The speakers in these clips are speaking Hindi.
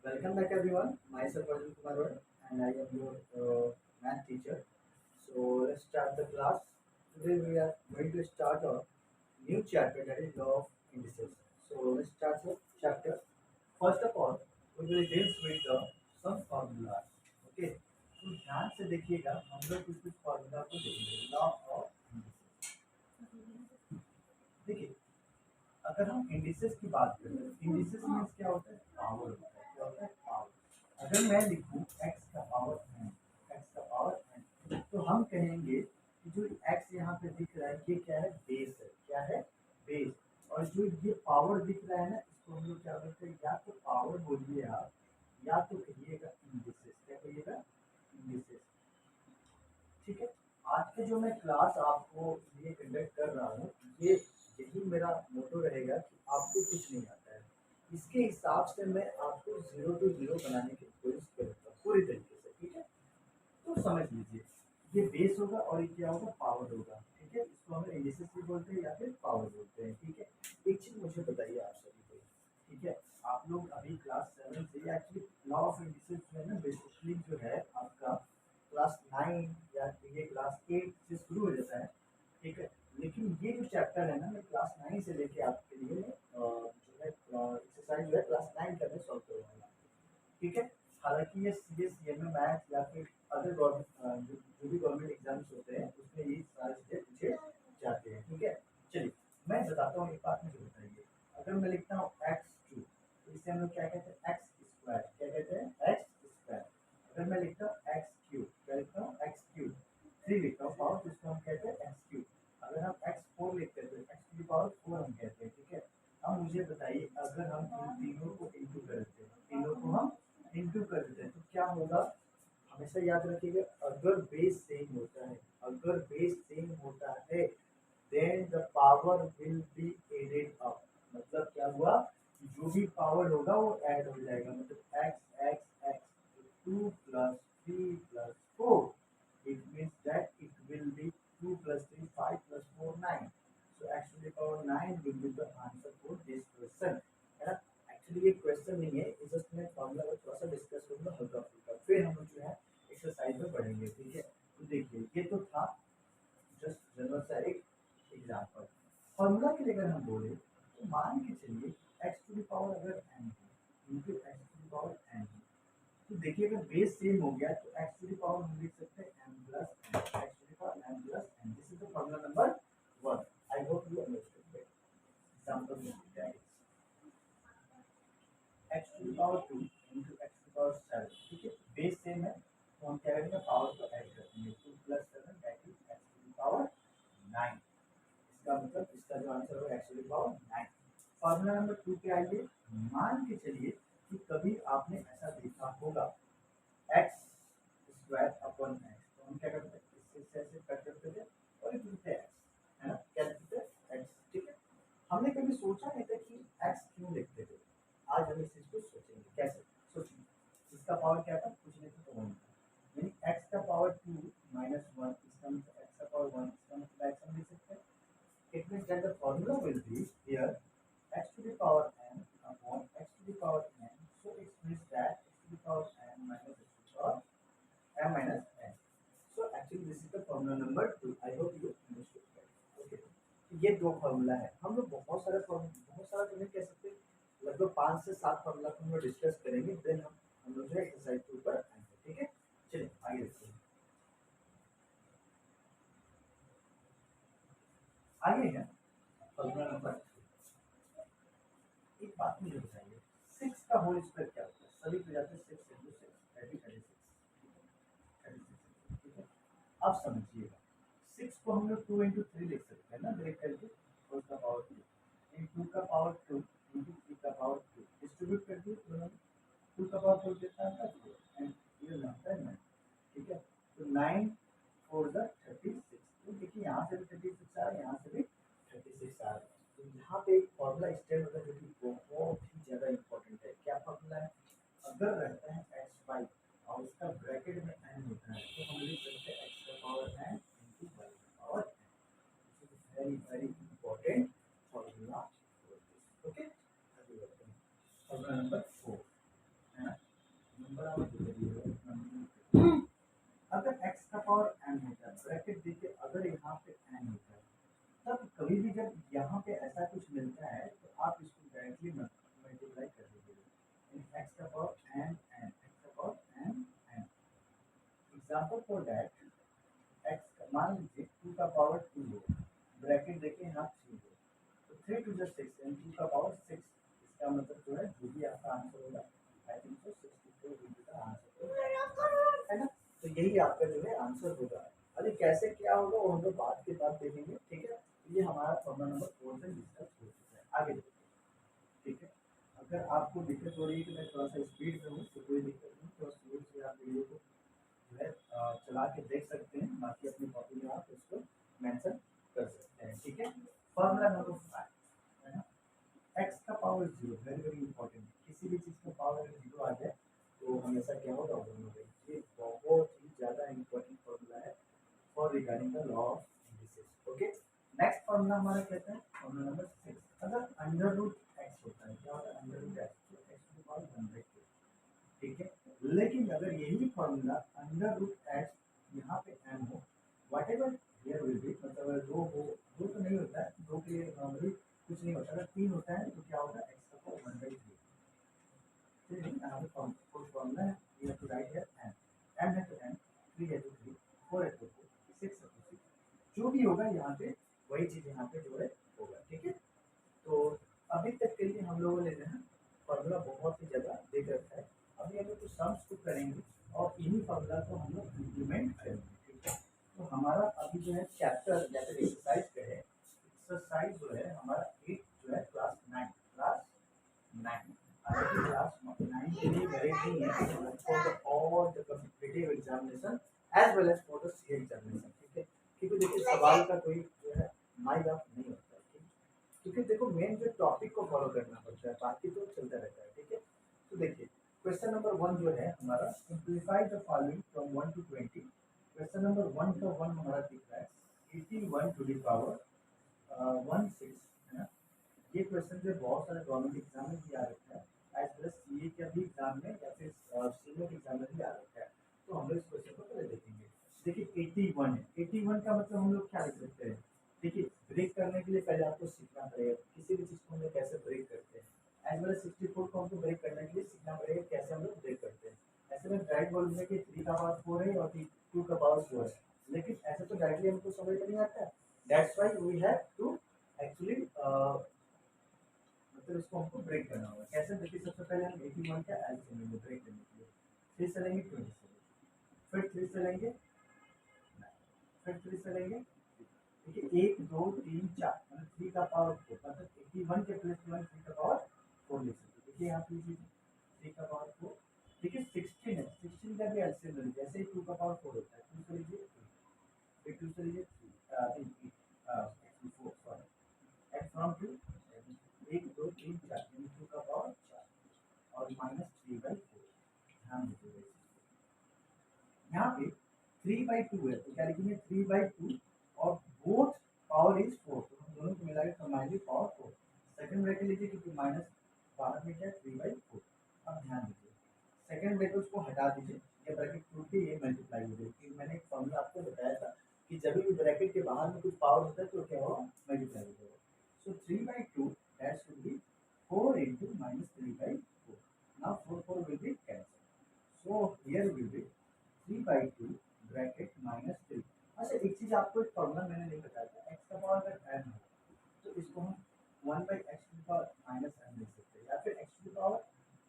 Welcome back everyone. Myself Arjun Kumar Roy and I am your math teacher. So let's start the class. Today we are going to start a new chapter that is law of indices. So let's start the chapter. First of all, we will deal with the some formulas. Okay. तो ध्यान से देखिएगा हम लोग कुछ फॉर्मूला को देखेंगे लॉ ऑफ इंडिसेस। देखिए अगर हम इंडिसेस की बात करें इंडिसेस मीन्स क्या होता है पावर होता है क्या होता है पावर। अगर मैं लिखूं x का पावर n x का पावर n तो हम कहेंगे कि जो x यहाँ पे दिख रहा है ये क्या है बेस है क्या है बेस। और जो ये पावर दिख रहा है ना इसको हम लोग क्या बोलते हैं या तो पावर बोलिए आप या तो कहिएगा इंडिसेस क्या कहिएगा इंडिसेस। ठीक है। आज के जो मैं क्लास आपको ये कंडक्ट कर रहा हूँ ये यही मेरा मोटो रहेगा कि आपको कुछ नहीं आता है इसके हिसाब से मैं आपको जीरो टू जीरो बनाने की कोशिश करूँगा पूरी तरीके से। ठीक है। तो समझ लीजिए ये बेस होगा और ये क्या होगा पावर होगा। ठीक है। इसको हम इंडिसेस भी बोलते हैं या फिर पावर बोलते हैं। ठीक है। एक चीज मुझे बताइए आप सभी को। ठीक है। आप लोग अभी क्लास 7 से एक्चुअली लॉ ऑफ इंडिसेस जो है ना बेसिकली जो है आपका क्लास 9 या ये क्लास 8 से शुरू हो जाता है। ठीक है। लेकिन ये जो चैप्टर है ना मैं क्लास 9 से लेके आपके लिए जो है एक्सरसाइज जो है क्लास 9 का मैं सॉल्व करवाऊंगा। ठीक है। हालांकि ये C S C M A math या फिर अदर गवर्नमेंट जो भी गवर्नमेंट एग्जाम्स होते हैं उसमें ये सारी चीजें पूछे जाते हैं। ठीक है। चलिए मैं बताता हूँ एक बात मुझे बताइए। अगर मैं लिखता हूँ एक्स टू तो इसे हम लोग क्या कहते हैं एक्स स्क्वायर क्या कहते हैं एक्स स्क्वायर। अगर मैं लिखता हूँ एक्स क्यूब क्या लिखता हूँ एक्स क्यूब थ्री लिखता हूँ पावर जिसको हम कहते हैं एक्स क्यूब। अगर हम एक्स फोर लिखते हैं तो x to the power four हम कहते हैं। ठीक है। अब मुझे बताइए अगर हम इन तीनों को इंटू कर देते हैं तीनों को हम इंटू कर देते हैं तो क्या होगा। हमेशा याद रखिएगा अगर बेस सेम होता है अगर बेस सेम होता है then the power will be added up. मतलब क्या हुआ जो भी पावर होगा वो ऐड हो जाएगा मतलब x x x two plus three plus four it means that it will be two plus three five plus four nine. So x to the power nine will be the answer for this question है ना। एक्चुअली ये क्वेश्चन नहीं है इस जस्ट मैं फॉर्मूला को थोड़ा सा डिस्कस करूंगा हल्का फुल्का फिर हम लोग जो है एक्सरसाइज में बढ़ेंगे। ठीक है। तो देखिए ये तो था जस्ट जनरल सा एक एग्जाम्पल। फॉर्मूला के लिए अगर हम बोले तो मान के चलिए एक्स टू द पावर अगर एन है into x to the power n है तो देखिए अगर बेस सेम हो गया तो एक्स टू द पावर हम लिख सकते हैं n plus n x to the power n plus n this is the formula number one. I hope you understood that example में that x to the power two into x to the power seven. ठीक है। बेस सेम है तो हम क्या करेंगे पावर को ऐड कर देंगे two plus seven that is x to the power nine. इसका मतलब इसका जो आंसर होगा x to the power nine. Formula number two पे आइए। मान के चलिए कि कभी आपने ऐसा देखा होगा एक्स स्क्वायर अपॉन एक्स तो हम क्या करते हैं इससे ऐसे कट करते थे और एक लिखते हैं एक्स है ना क्या लिखते थे एक्स। ठीक है। हमने कभी सोचा नहीं था कि एक्स क्यों लिखते थे। आज हम इस चीज को सोचेंगे कैसे सोचिए। इसका पावर क्या था कुछ नहीं था तो वन था यानी एक्स का पावर टू माइनस वन इसका मतलब एक्स का पावर वन इसका मतलब एक्स हम लिख सकते हैं। it means that the formula will be here x to the power n upon x to the power n. So it means that x to the power n minus x to the power m minus n. So actually this is the formula number two. I hope you understood that. Okay. तो ये दो फार्मूला है हम लोग बहुत सारा तो नहीं कह सकते लगभग 5 से 7 फार्मूला को हम लोग डिस्कस करेंगे देन हम लोग जो है एक्सरसाइज के ऊपर आएंगे। ठीक है। चलिए आगे देखते हैं। आगे है फार्मूला नंबर एक बात मुझे बताइए सिक्स का होल स्क्वायर क्या होता है सभी को जाते हैं six into six thirty thirty six thirty six. ठीक है। अब समझिएगा सिक्स को हम लोग टू इंटू थ्री लिख सकते हैं ना ब्रेक करके फोर का पावर टू इन टू का पावर टू इंटू थ्री का पावर टू डिस्ट्रीब्यूट कर दिए दोनों में टू का पावर फोर कितना आता है एंड ये लगता है नाइन। ठीक है। तो nine four the thirty six तो देखिए यहाँ से भी थर्टी सिक्स आ रहा है यहाँ से भी थर्टी सिक्स आ रहा है। तो यहाँ पे एक फॉर्मूला स्टैंड होता है जो कि बहुत ही ज़्यादा इंपॉर्टेंट है क्या फॉर्मूला है अगर रहता है एक्स वाई और उसका ब्रैकेट में एन होता है तो हम लिख सकते हैं एक्स का पावर एन इंटू वाई का power n. Very very important formula. Okay. Formula number four है ना। और एन होता है, ब्रैकेट देखिए अगर यहाँ पे एन होता है तब कभी भी जब यहाँ पे ऐसा कुछ मिलता है तो आप इसको डायरेक्टली मल्टीप्लाई कर दीजिए, एक्स का पावर एन एन, एक्स का power n n. Example for that, x मान लीजिए टू का पावर टू हो, ब्रैकेट देखिए यहाँ थ्री हो, तो three two just six and two का पावर सिक्स, इसका मतलब जो है जो भी आपका आंसर होगा I think so 64 will be the answer, है ना। तो यही आपका जो है आंसर होगा। अरे कैसे क्या होगा वो हम लोग बात के बाद देखेंगे, ठीक है। ये हमारा प्रॉब्लम नंबर 4 से डिस्कस हो चुका है, आगे देखते हैं, ठीक है। अगर आपको दिक्कत हो रही है कि मैं थोड़ा सा स्पीड में हूँ तो कोई दिक्कत नहीं, थोड़ा स्लो से आप वीडियो को जो है चला के देख सकते हैं, बाकी अपनी कॉपी में आप उसको मेंशन कर सकते हैं, ठीक है। फॉर्मूला नंबर 5 है ना, एक्स का power zero, very very important. किसी भी चीज़ का पावर अगर जीरो आ जाए तो हमेशा क्या होगा, वन होगा। ये बहुत ही ज़्यादा इंपॉर्टेंट फॉर्मूला है for regarding the law of indices, okay. Next formula हमारा कहता है फॉर्मूला नंबर 6, अगर अंडर रूट एक्स होता है, क्या होता है अंडर रूट एक्स, तो एक्स टू द पावर 1/2, ठीक है। लेकिन अगर यही फॉर्मूला अंडर रूट एक्स यहाँ पे एम हो, what ever here will be, मतलब अगर दो हो, दो तो नहीं होता है, दो के लिए नॉर्मली कुछ नहीं होता, अगर तीन होता है तो क्या होगा एक्स का पावर 1/3, यहाँ पे फॉर्मूला है, we have to write here M है तो एम, थ्री है तो थ्री, फोर है तो फोर, सिक्स है तो सिक्स, जो भी होगा यहाँ पे वही चीज यहाँ पे जो है होगा, ठीक है। तो अभी तक के लिए हम लोगों ने जो है फॉर्मूला बहुत ही ज़्यादा देख रखा है, अभी हम लोग कुछ सम्स को करेंगे और इन्हीं फॉर्मूला को हम लोग इम्प्लीमेंट करेंगे, ठीक है। तो हमारा अभी जो है चैप्टर या फिर एक्सरसाइज का है, एक्सरसाइज जो है हमारा एक जो है क्लास 9, क्लास 9, हालांकि क्लास 9 के लिए वेरी नहीं है for the all the competitive examination as well as for the C examination, ठीक है। क्योंकि देखिए सवाल का कोई जो है माइंड ऑफ नहीं होता है, ठीक है? क्योंकि देखो मेन जो टॉपिक को फॉलो करना पड़ता है, बाकी तो चलता रहता है, ठीक है। तो देखिए क्वेश्चन नंबर 1 जो है हमारा, simplify the following from 1 to 20। Question number 1 का 1 हमारा दिख रहा है 81 टू द पावर 16, है ना। ये क्वेश्चन जो बहुत सारे गवर्नमेंट एग्जाम में भी आ रखा है, एज वेल एज सीए के भी एग्जाम में या फिर सीनियर के एग्जाम में भी आ रखा है। तो हम लोग इस क्वेश्चन को पहले देखेंगे। देखिए 81 है, 81 का मतलब हम लोग क्या लिख सकते हैं, देखिए ब्रेक करने के लिए पहले आपको सीखना पड़ेगा किसी भी चीज़ को हम लोग कैसे ब्रेक करते हैं, एज वेल एज 64 को हमको ब्रेक करने के लिए सीखना पड़ेगा कैसे हम लोग ब्रेक करते हैं। ऐसे में डायरेक्ट बोलूँगा कि 3 का पावर 4 है और 2 का पावर 4 है, लेकिन ऐसे तो डायरेक्टली हमको समझ में नहीं आता है, that's why we have to actually मतलब इसको हमको ब्रेक करना होगा। कैसे, देखिए सबसे पहले हम 81 का एलसीएम लेंगे ब्रेक करने के लिए, फिर चलेंगे 27, फिर 3 चलेंगे, फिर 3 चलेंगे, देखिए 1 2 3 4 मतलब 3 का पावर 4, मतलब 81 के प्लस 1 3 का पावर 4 लिख सकते हैं। देखिए यहाँ पे 3 का पावर 4, देखिए 16 है, 16 का भी एलसीएम ले लीजिए, जैसे ही 2 का पावर 4 होता है 2 से लीजिए 3, फिर 2 से लीजिए 4 सॉरी, एट फ्रॉम 2 1 2 3 4 यानी 2 का पावर 4 और -3/4, ध्यान दीजिएगा। यहाँ पे 3/2 है तो क्या लिखेंगे 3/2 और बोथ पावर इज 4, तो हम दोनों को मिला के कंबाइनली पावर 4, सेकंड ब्रैकेट लीजिए क्योंकि माइनस बाहर में क्या है 3/4। अब ध्यान दीजिए सेकंड ब्रैकेट को हटा दीजिए, ये ब्रैकेट टूट के ये मल्टीप्लाई हो जाएगी, क्योंकि मैंने एक फॉर्मूला आपको बताया था कि जब भी ब्रैकेट के बाहर में कुछ पावर होता है तो क्या होगा मल्टीप्लाई हो जाएगा। सो 3/2 that should be 4 into -3/4, now 4 will be cancelled, so here will be 3/2 bracket -3। अच्छा एक चीज आपको एक फॉर्मूला मैंने नहीं बताया था, x का पावर अगर n हो तो इसको हम 1/x to the power -n लिख सकते हैं, या फिर x टू द पावर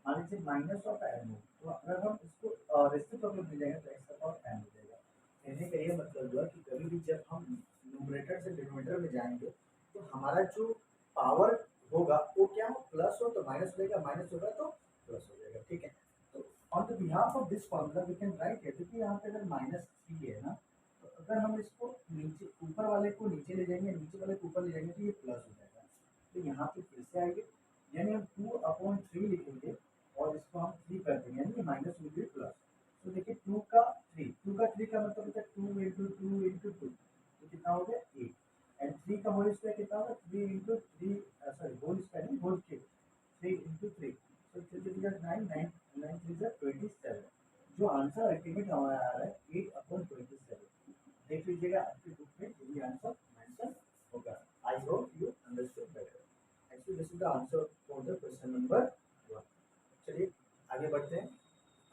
मान लीजिए माइनस ऑफ n हो, तो अगर हम इसको रेसिप्रोकल में ले जाएंगे तो x का पावर n हो जाएगा। कहने का ये मतलब हुआ कि कभी भी जब हम न्यूमरेटर से डिनोमिनेटर में जाएंगे तो हमारा जो पावर होगा वो क्या हो, प्लस हो तो माइनस हो जाएगा, माइनस होगा तो प्लस हो जाएगा, ठीक है। तो on the behalf of this formula we can write it, देखिए यहाँ पे अगर -3 है ना, तो अगर हम इसको नीचे ऊपर वाले को नीचे ले जाएंगे, नीचे वाले को ऊपर ले जाएंगे तो ये प्लस हो जाएगा, तो यहाँ पे फिर से आएंगे, यानी हम 2/3 लिखेंगे और इसको हम 3 कर देंगे यानी माइनस विल बी प्लस। तो देखिए 2 का 3 का मतलब होता है 2 इंटू 2 इंटू 2, तो कितना हो गया 8, एंड 3 का होल स्क्वायर कितना होगा 3 इंटू 3, सॉरी होल स्क्वायर नहीं होल क्यूब, 3 इंटू 3, तो 3 3 9 9 9 3 27, जो आंसर अल्टीमेट हमारा आ रहा है 8/27, देख लीजिएगा आपके बुक में यही आंसर मेंशन होगा। आई hope you understood better. Actually this is the answer for the question number 1। चलिए आगे बढ़ते हैं।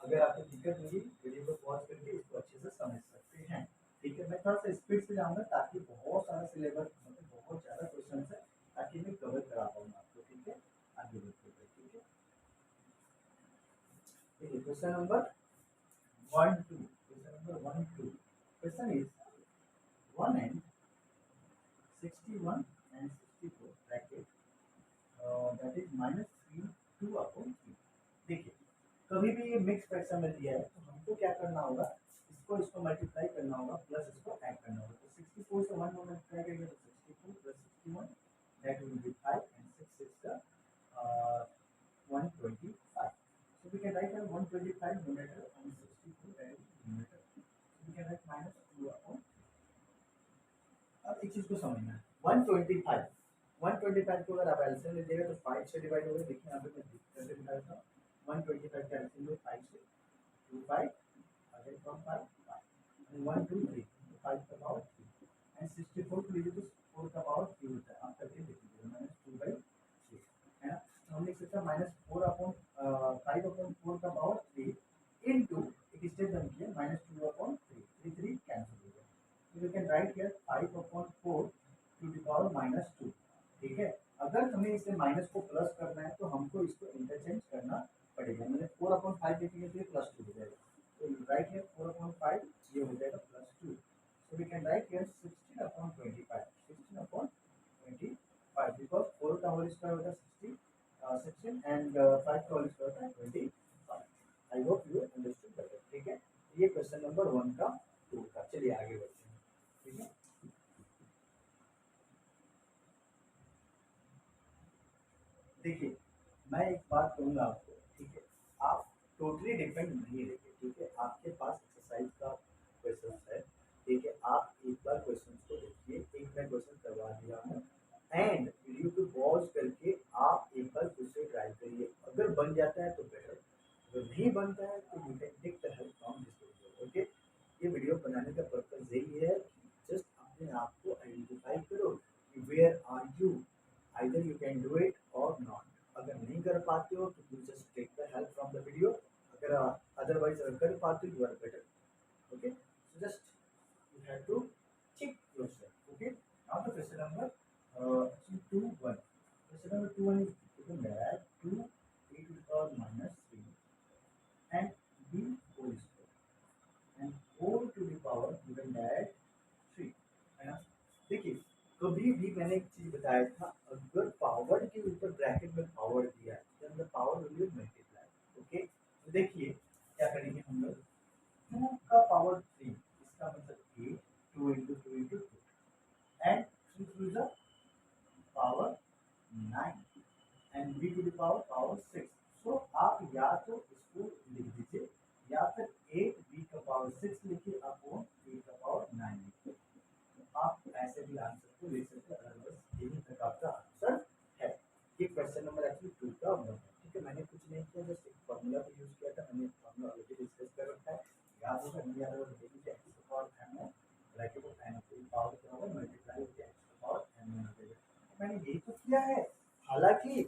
अगर आपको दिक्कत होगी वीडियो को पॉज करके इसको अच्छे से समझ सकते हैं। ठीक है, मैं थोड़ा सा स्पीड से जाऊंगा ताकि बहुत सारा सिलेबस मतलब बहुत ज़्यादा क्वेश्चन है ताकि मैं कवर करा पाऊँ आपको। ठीक है, आगे बढ़ते हैं। ठीक है, देखिए question number 1 2, question number 1 2 question is 1 and 61 and 64 bracket that is -3 2 upon 3। देखिए कभी भी ये मिक्स फ्रैक्शन में दिया है तो हमको क्या करना होगा, इसको मल्टीप्लाई करना होगा प्लस इसको ऐड करना होगा। तो 64 से 1 मल्टीप्लाई करेंगे तो 64 plus 61 that will be 5 and 6 is the 125। So we can write as 125 numerator and 64 that is numerator। So we can write -2 upon। अब एक चीज को समझना है 125 को अगर आप एलसीएम लीजिएगा तो 5 से डिवाइड होगा। देखिए यहाँ पे मैं कैसे दिखाता हूँ 125 का एलसीएम लो 5 से 2 5 अगेन फ्रॉम 5 5 1 2 3 5 का पावर 3 एंड 64 को लीजिए तो 4 का पावर 3 होता है। आप करके देख लीजिए -2/3 है ना। तो हम लिख सकते हैं -4 अपॉन 5 अपॉन 4 का पावर 3 इनटू एक स्टेप जम किया -2 अपॉन 3 3 कैंसिल हो गया। So you can write here 5 upon 4 to the power -2। ठीक है, अगर हमें इसे माइनस को प्लस करना है तो हमको इसको इंटरचेंज करना पड़ेगा। मैंने 4 अपॉन 5 लिखेंगे तो ये +2 हो जाएगा। तो राइट हियर 4 अपॉन 5 ये हो जाएगा +2। So we can write here 16 upon 25 16 upon 25 because 4 का होल स्क्वायर होता है 16 एंड 5 का होल स्क्वायर होता है 25। आई होप यू अंडरस्टूड बेटर। ठीक है, ये क्वेश्चन नंबर 1 का 2 का। चलिए आगे बढ़ते हैं। ठीक है, देखिए मैं एक बात कहूँगा आपको। ठीक है, आप टोटली डिपेंड नहीं रहिए। ठीक है, आपके पास एक्सरसाइज का क्वेश्चन है। ठीक है, आप एक बार क्वेश्चन को देखिए। एक मैं क्वेश्चन करवा दिया हूँ एंड वीडियो को पॉज करके आप एक बार फिर से ट्राई करिए। अगर बन जाता है तो बेटर, अगर नहीं बनता है तो you can take the help from this video. Okay, ये वीडियो बनाने का पर्पज यही है कि जस्ट अपने आप को आइडेंटिफाई करो कि where are you, either you can do it और नॉट। अगर नहीं कर पाते हो तो you just take the help from the video. अगर अदरवाइज अगर कर पाते हो you are better. Okay, so just you have to check yourself. Okay, now the question number 2 1 question number 2 1 is given that 2 a to the power -3 and b whole square and 4 to the power given that 3 है ना। देखिए कभी भी मैंने एक चीज बताया था, अगर पावर के ऊपर ब्रैकेट में पावर दिया है तो मतलब power will B multiply. Okay, तो देखिए क्या करेंगे हम लोग 2 का पावर 3 इसका मतलब A 2 into 2 into 2 and 3 to the power 9 and B to the power 6। So आप या तो इसको लिख दीजिए या फिर 8 बी का पावर 6 लिखिए अपॉन बी का पावर 9 लिखिए। तो आप ऐसे भी आंसर को लिख सकते हैं। अदरवाइज यही तक आपका आंसर है। ये क्वेश्चन नंबर एक्चुअली 2 का होगा। ठीक है, मैंने कुछ नहीं किया, जस्ट एक फॉर्मूला को यूज किया था। मैंने फॉर्मूला ऑलरेडी डिस्कस कर रखा है, याद होगा नहीं याद होगा देख लीजिए। एक्स का पावर एम है ब्रैकेट ऑफ एन को पावर क्या होगा मल्टीप्लाई होकर एक्स का पावर एम में हो जाएगा। मैंने यही तो किया है। हालांकि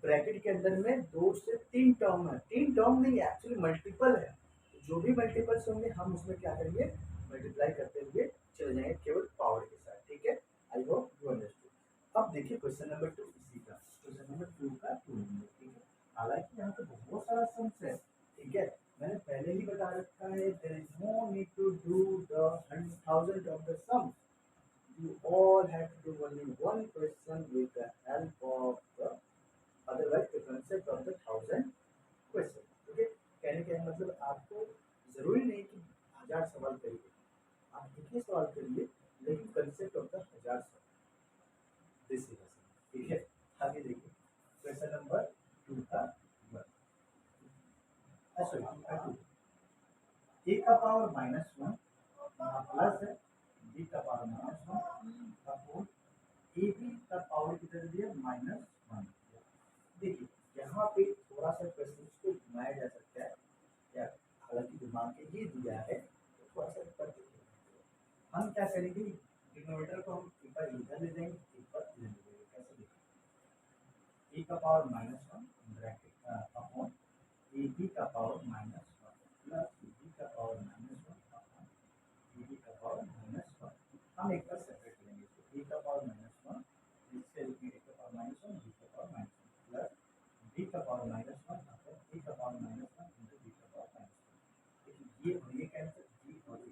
ब्रैकेट के अंदर में 2 से 3 टर्म है, 3 टर्म नहीं एक्चुअली मल्टीपल है। जो भी मल्टीपल्स होंगे हम उसमें क्या करेंगे मल्टीप्लाई करते हुए चले जाएंगे केवल पावर के साथ। ठीक है, आई होप यू अंडरस्टूड। अब देखिए क्वेश्चन नंबर 2 इसी का क्वेश्चन नंबर 2 का 2 नंबर। ठीक है, हालांकि यहाँ पे बहुत सारा सम्स है। ठीक है, मैंने पहले ही बता रखा है there is no need to do the 1000 of the sum. You all have to do only one question with the help of the otherwise the concept of the 1000 question। Okay, कहने का मतलब आपको जरूरी नहीं कि 1000 सवाल करिए, आप एक ही सवाल करिए लेकिन कंसेप्ट ऑफ द 1000 सवाल दिस इज। ठीक है, आगे देखिए क्वेश्चन नंबर 2 का 1 सॉरी 2 का 2 ए का पावर -1 प्लस है बी का पावर -1 अपॉन ए बी का पावर कितना दिया -1। देखिए यहाँ पे थोड़ा सा क्वेश्चन को घुमाया जा सकता है या हालांकि दिमाग के ये दिया है तो थोड़ा सा कर देखिए। हम करेंगे, डिनोमिनेटर को हम एक बार इधर ले जाएंगे, एक बार इधर ले जाएंगे। कैसे देखेंगे, ए का power -1 bracket upon A B का पावर -1 प्लस बी का पावर -1 अपॉन ए बी का पावर -1। हम एक बार सेपरेट करेंगे, तो ए का पावर -1 इससे लिखेंगे ए का पावर -1 बी का पावर -1 प्लस बी का पावर -1 अपॉन ए का पावर -1 इंटू बी का पावर -1। देखिए ये और ये कैंसिल, बी और ये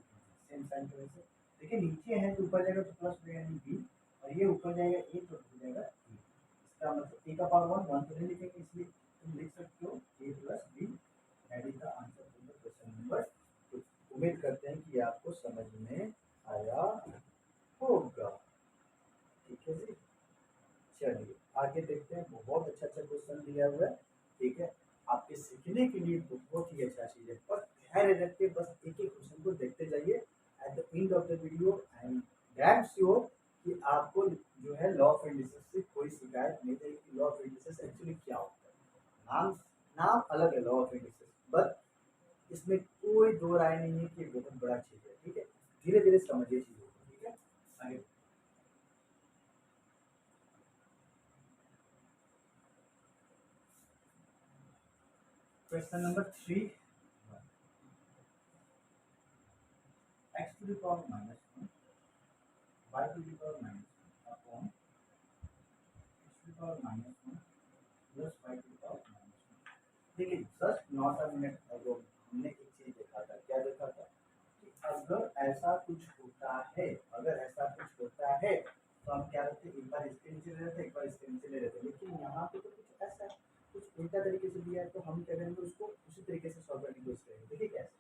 सेम साइन की वजह से। देखिए नीचे है तो ऊपर जाएगा तो प्लस हो जाएगा बी, और ये ऊपर जाएगा ए तो हो जाएगा ए। इसका मतलब ए का पावर 1 1 तो नहीं लिखेंगे, इसलिए तुम लिख सकते हो a plus b. That is the answer for the question number 2। उम्मीद करते हैं कि आपको समझ में आया होगा। ठीक है जी, चलिए आगे देखते हैं। बहुत अच्छा अच्छा क्वेश्चन दिया हुआ है। ठीक है, आपके सीखने के लिए बहुत ही अच्छा चीज है। बस धैर्य रख के बस एक एक क्वेश्चन को देखते जाइए। At the end of the video I am damn sure कि आपको जो है लॉ ऑफ इंडिसेस से कोई शिकायत नहीं रहेगी कि लॉ ऑफ इंडिसेस एक्चुअली क्या होता है। नाम नाम अलग है लॉ ऑफ इंडिसेस, बट इसमें कोई दो राय नहीं है कि बहुत बड़ा चीज है। ठीक है, धीरे धीरे समझिए चीजों को। ठीक है, आगे question number 3, x to the power -1 y to the power -1 upon x to the power -1 plus y to the power -1। देखिए just not a minute ago हमने एक चीज देखा था। क्या देखा था कि अगर ऐसा कुछ होता है, अगर ऐसा कुछ होता है तो हम क्या करते, एक बार इसके नीचे ले लेते, एक बार इसके नीचे ले लेते। लेकिन यहाँ पे तो कुछ ऐसा है, कुछ उल्टा तरीके से दिया है, तो हम क्या करेंगे उसको उसी तरीके से सॉल्व करने की कोशिश करेंगे। देखिए कैसे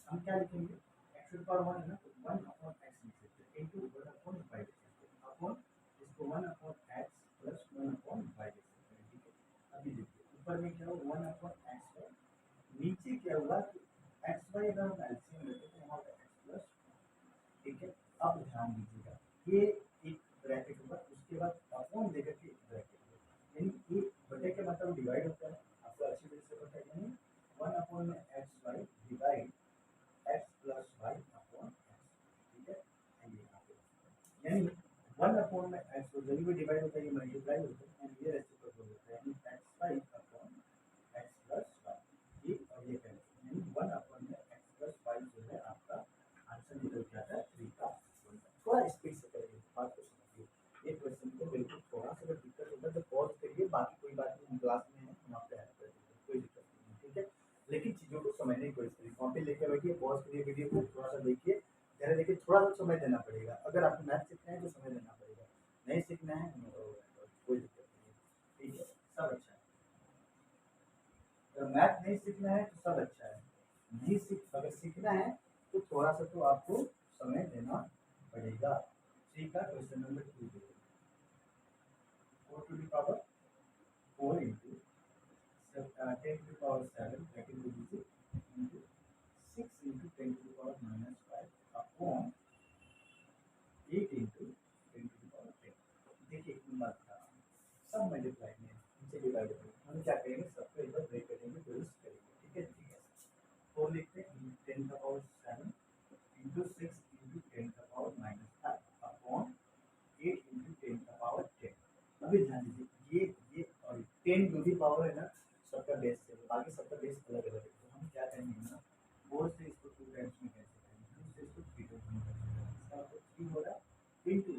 हम क्या लिखेंगे, x टू द पावर 1 है ना, तो 1 अपॉन x लिख सकते हैं इनटू 1 अपॉन y लिख सकते हैं अपॉन इसको 1 upon x plus 1 upon y लिख सकते हैं। ठीक है, अभी देखिए ऊपर में क्या हुआ 1 अपॉन x है, नीचे क्या हुआ कि x y अगर हम एलसीएम लेते तो यहाँ पे x प्लस। ठीक है, अब ध्यान दीजिएगा ये एक ब्रैकेट होगा, उसके बाद अपॉन देकर के एक ब्रैकेट होगा, यानी ये बटे के मतलब डिवाइड होता है। आपको अच्छी तरह से पता है, यानी 1 अपॉन में x y divide x plus y upon x. ठीक है, ये यहाँ पे यानी 1 अपॉन में एक्स तो जब भी डिवाइड होता है ये मल्टीप्लाई होता है, यानी ये रेसिप्रोकल होता है, यानी x y upon x plus y. ये और ये कैंसिल, यानी 1 अपॉन में एक्स प्लस वाई जो है आपका आंसर निकल के आता है 3 का। थोड़ा स्पीड से करिए, बात को समझिए। ये क्वेश्चन को बिल्कुल थोड़ा सा अगर दिक्कत होता है तो पॉज करिए, बाकी कोई बात नहीं, हम क्लास में है, हम आपको हेल्प कर देंगे, कोई दिक्कत नहीं है। ठीक है, लेकिन चीज़ों को समझने की कोशिश करिए। कॉपी लेके बैठिए, पॉज करिए वीडियो को, थोड़ा सा देखिए, धैर्य देखिए, थोड़ा सा समय देना पड़ेगा। अगर आपको मैथ सीखना है तो समय देना पड़ेगा, नहीं सीखना है तो कोई दिक्कत नहीं है। ठीक है, सब अच्छा है। अगर मैथ नहीं सीखना है तो सब अच्छा है, नहीं सीख अगर सीखना है तो थोड़ा सा तो आपको समय देना पड़ेगा। ठीक है, क्वेश्चन नंबर 2 देखिए, 4 to the power 4 into 10 to the power 7 that is into 6 into 10 to the power -5 upon 8 into 10 to the power 10। देखिए एक बात था, सब मल्टीप्लाई में नीचे डिवाइड करेंगे, हम क्या करेंगे सबको एक बार ब्रेक करेंगे, ट्विस्ट करेंगे। ठीक है, ठीक है, 4 लिखते हैं 10 का पावर 7 इंटू 6 इंटू 10 का पावर -5 अपॉन 8 इंटू 10 का पावर 10। अभी ध्यान दीजिए ये और 10 जो भी पावर है ना सबका बेस है, बाकी सबका बेस अलग अलग है। तो हम क्या करेंगे ना, 4 से इसको 2 टाइम्स में कैसे करेंगे, 2 से इसको 3 टाइम्स में कैसे करेंगे, इसका मतलब 3 हो रहा है इंटू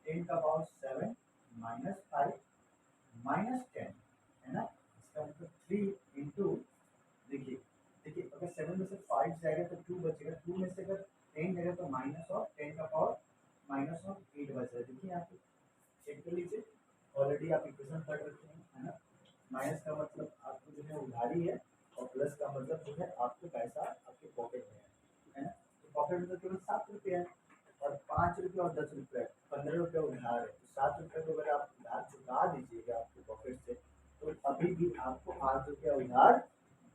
10 का पावर 7 -5 -10 है ना, इसका मतलब 3 इंटू देखिए देखिए अगर 7 में से 5 जाएगा तो 2 बचेगा, 2 में से अगर 10 जाएगा तो माइनस ऑफ 10 का पावर -8 बच रहा है। देखिए यहाँ पे चेक कर लीजिए, ऑलरेडी आप इक्वेशन पढ़ रखे हैं, है ना। माइनस का मतलब आपको जो है उधारी है, और प्लस का मतलब जो है आपको पैसा आपके पॉकेट में है ना। तो पॉकेट में तो केवल 7 रुपये है, और 5 रुपये और 10 रुपये 15 रुपये उधार है। तो 7 रुपये को अगर आप उधार चुका दीजिएगा आपके पॉकेट से तो अभी भी आपको 8 रुपया उधार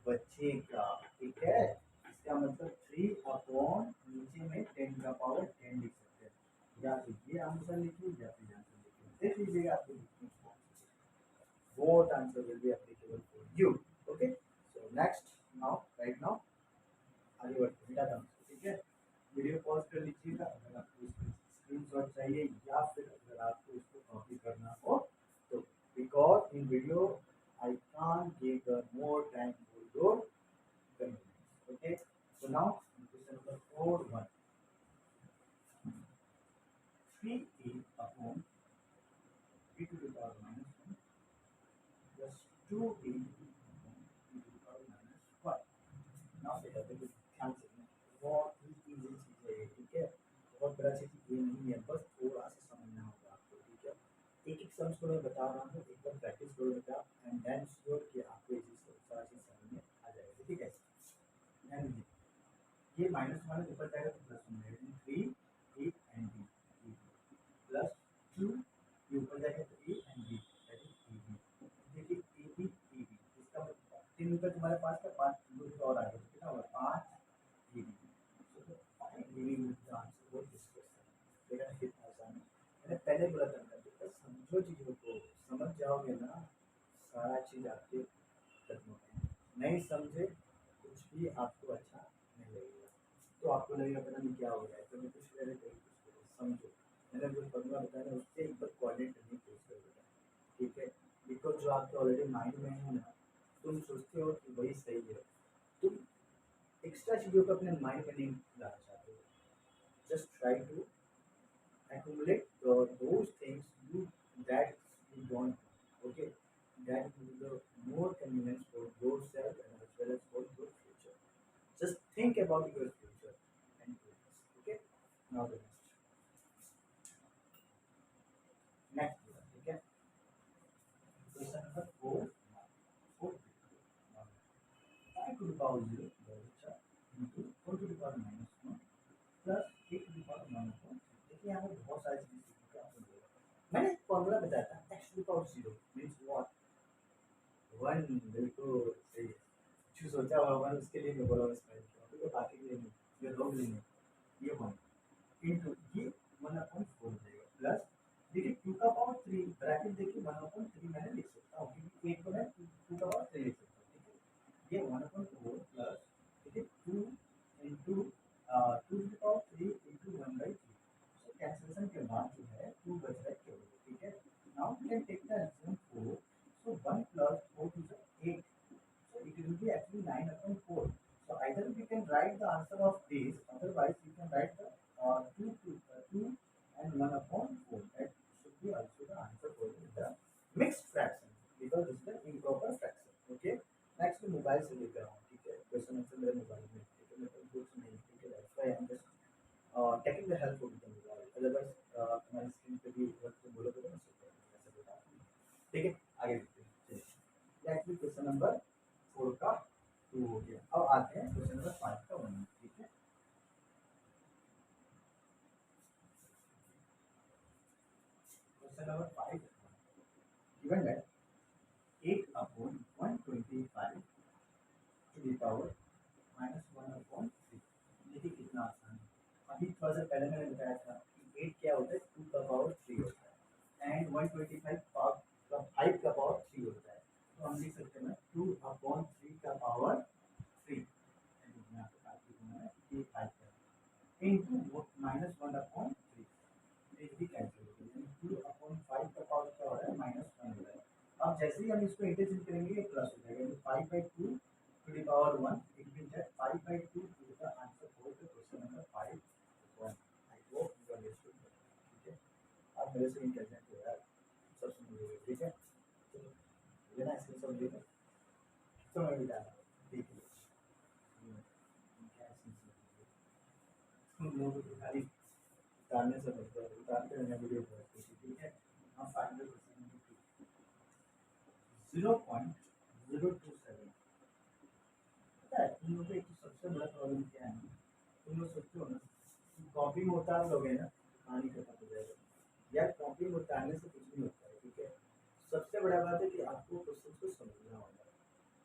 बचेगा। ठीक है, इसका मतलब 3 अपॉन नीचे में 10 का पावर 10 लिख सकते हैं, या तो ये आंसर लिखिए या फिर आंसर लिखिए, देख लीजिएगा आपको both answer will be applicable for you। okay, so next now right now आगे बढ़ते हैं, ठीक है, वीडियो पॉज कर लीजिएगा अगर आपको time your convenience. Okay, so now question number 4 1. 3a upon b to the power minus 1 plus 2a upon b to the power minus 1. Now बेटा देखो ध्यान से बहुत ही इजी चीज है ये, ठीक है। बहुत बड़ा चीज ये नहीं है, बस थोड़ा सा समझना होगा आपको, ठीक है। एक एक सम्स को मैं बता रहा हूँ, एक बार प्रैक्टिस करो बेटा, एंड देन श्योर कि आपको ये चीज सारा चीज समझ में आ जाएगा, ठीक है। ध्यान दीजिए, ये माइनस माइनस ऊपर जाएगा तो प्लस हो जाएगा, 3 a एंड b प्लस 2 ये ऊपर जाएगा तो a and b that is ab। देखिए a b a b इसका मतलब 3 ऊपर तुम्हारे पास का 5 2 और आगे कितना होगा 5 ab। तो 5 ab will the answer for this question. देखा कितना आसान है, मैंने पहले बोला था बेटा समझो चीजों को, समझ जाओगे ना सारा चीज आपके कदमों में। नहीं समझे कुछ भी आपको अच्छा नहीं लगेगा, तो आपको लगेगा पता नहीं क्या हो रहा है, तो मैं कुछ पहले कहीं कुछ करो, समझो। मैंने जो फॉर्मूला बताया उससे एक बार कोऑर्डिनेट करने की कोशिश करो, ठीक है। बिकॉज जो आपके ऑलरेडी माइंड में है ना, तुम सोचते हो कि वही सही है, तुम एक्स्ट्रा चीज़ों को अपने माइंड में नहीं लाना चाहते हो। Just try to accumulate those things you that you don't know, okay, that will be the more convenience for yourself and as well as for your future. Just think about your future and do this, okay। Now the next one, ठीक है। Question number 4 5 to the power 0 into 4 to the power minus 1 plus 8 to the power minus 1। देखिए यहाँ पे बहुत सारी चीजें सीखने को आपको मिलेगा। मैंने एक फॉर्मूला बताया था x to the power 0 means what 1। बिल्कुल सही है, जो सोचा हुआ 1 उसके लिए मैं बोला इसमें, तो बाकी के लिए नहीं, ये लोग नहीं, ये 1 इनटू ये 1/4 हो जाएगा प्लस देखिए 2 का पावर 3 ब्रैकेट देखिए 1/3 मैंने लिख सकता हूँ क्योंकि 8 को मैं 2 का पावर 3 लिख सकता हूँ, ठीक है। ये 1/4 प्लस देखिए 2 इनटू 2 की पावर 3 इनटू 1/3। सो कैंसिलेशन के बाद जो है 2 बच रहा है केवल, ठीक है। Now we can take the LCM 4, so 1 plus 4 to the 8, so it will be actually 9/4। so either we can write the answer of this, otherwise we can write the 2 and 1/4, that should be also the answer for the mixed fraction because this is the improper fraction, okay। next mobile से लेकर आऊँ, ठीक है। क्वेश्चन आंसर मेरे मोबाइल में, ठीक है, मेरे बुक्स नहीं, ठीक है। That's why I am just taking the help of the mobile, otherwise तुम्हारी स्क्रीन पे भी वर्क तो बोलोगे तो मैं सोच ऐसा बता, ठीक है। आगे देखते हैं, एक्चुअली क्वेश्चन नंबर 4 का 2 हो गया। अब आते हैं क्वेश्चन नंबर 5 का 1, ठीक है। Question number 5 given that 8/125 to the power minus 1/3। देखिए कितना आसान है। अभी थोड़ा सा पहले मैंने बताया था कि 8 क्या होता है 2 का पावर 3 होता है एंड 125 का 5 का पावर 3 होता है, तो हम लिख सकते हैं 2/3 का पावर 3 इंटू माइनस 1/3, भी कैंसिल हो गया, 2/5 का पावर क्या हो रहा है -1 हो रहा है। अब जैसे ही हम इसको इंटरचेंज करेंगे ये प्लस हो जाएगा, तो 5/2 to the power 1, it means that 5/2 is the answer for the question number 5 1। I hope you understood that, ठीक है। आप मेरे से इंटेलिजेंट हो यार, सब समझोगे, ठीक है। चलो लेना इसको समझिएगा, तो मैं भी डाला देखिए क्या मुंह तो खाली उतारने से लगता है, उतारते रहने वीडियो बहुत खुशी, ठीक है। हम फाइनल क्वेश्चन 0.027। पता है तुम लोग को एक सबसे बड़ा प्रॉब्लम क्या है, तुम लोग सोचते हो ना कॉपी में उतार लोगे ना कहानी खत्म हो जाएगा, यार कॉपी में उतारने से कुछ नहीं होता है, ठीक है। सबसे बड़ा बात है कि आपको क्वेश्चन को समझना होगा।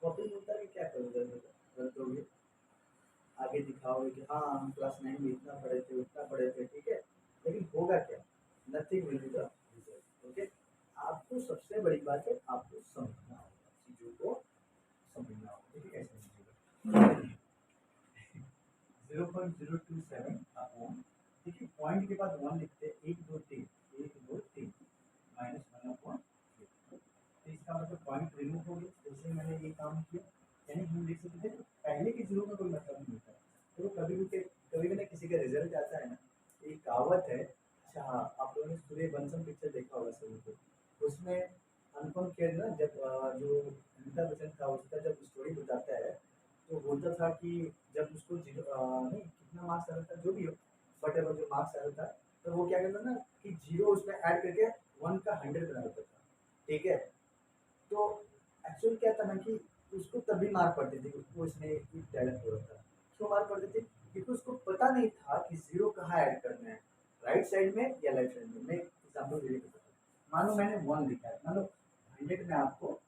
कॉपी में उतार के क्या करोगे, रख दोगे, आगे दिखाओगे कि हाँ हम क्लास 9 में इतना पढ़े थे उतना पढ़े थे, ठीक है, लेकिन होगा क्या, nothing will be the result, okay. आपको सबसे बड़ी बात है आपको समझना होगा, चीज़ों को समझना होगा, ठीक है। कैसे समझिएगा 0.027 अपॉन, देखिए पॉइंट के बाद 1 लिखते हैं, 1 2 3 1 2 3 -1/3, तो इसका मतलब पॉइंट रिमूव हो गया, जैसे मैंने ये काम किया रिजल्ट आता है ना, एक कहावत है। अच्छा हाँ, आप लोगों ने सूर्यवंशम पिक्चर देखा होगा सभी को। उसमें अनुपम खेर ना जब जो अमिताभ बच्चन था उसका जब स्टोरी बताता है, तो बोलता था कि जब उसको नहीं कितना मार्क्स आ रहा था जो भी हो, बट अगर जो मार्क्स आ रहा था, तो वो क्या करता ना कि जीरो उसमें ऐड करके 1 का 100 बना देता था। ठीक है, तो एक्चुअल क्या था ना कि उसको तभी मार पड़ती थी, उसको इसमें एक टैलेंट हो रहा था। क्यों मार पड़ती थी? क्योंकि उसको पता नहीं था कि जीरो कहाँ ऐड करना है, राइट साइड में या लेफ्ट साइड में। मैं एग्जाम्पल दे देता हूँ। मान लो मैंने 1 लिखा है, मान लो 100 में आपको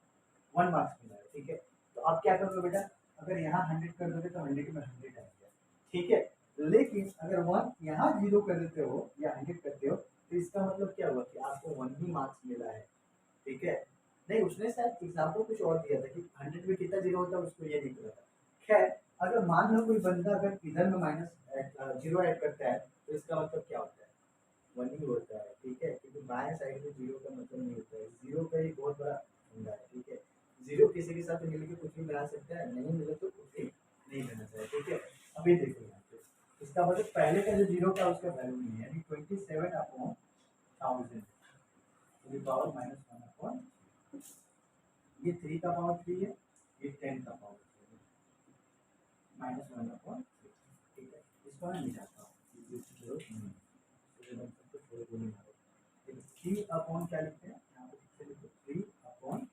1 मार्क्स मिला है। ठीक है, तो आप क्या करोगे बेटा, अगर यहाँ 100 कर दोगे तो 100 में 100 आ गया। ठीक है, लेकिन अगर 1 यहाँ 0 कर देते हो या 100 करते हो, तो इसका मतलब क्या हुआ कि आपको 1 ही मार्क्स मिला है। ठीक है, नहीं उसने शायद एग्जाम्पल कुछ और दिया था कि 100 में कितना जीरो होता है उसको ये नहीं पता था। खैर, अगर मान लो कोई बंदा अगर इधर में माइनस जीरो ऐड करता है, तो इसका मतलब क्या होता है, 1 ही होता है। ठीक है, क्योंकि बाएं साइड में जीरो का मतलब नहीं होता है, जीरो का ही बहुत बड़ा फंडा है। ठीक है, जीरो किसी के साथ मिलकर कुछ भी बना सकता है, नहीं मिले तो कुछ भी नहीं बना सकता। ठीक है, अभी देखो यहाँ पे इसका मतलब पहले का जो जीरो का उसका वैल्यू नहीं है, यानी 27/1000 to the power -1/, ये 3 का पावर 3 है, ये 10 का पावर 3 है, -1/3। ठीक है, इसको मैं मिटाता हूँ, इसकी जरूरत नहीं है, तो बन सकते थोड़े गुने मारो। देखो 3/, क्या लिखते हैं यहाँ पे, फिर लिखो 3/,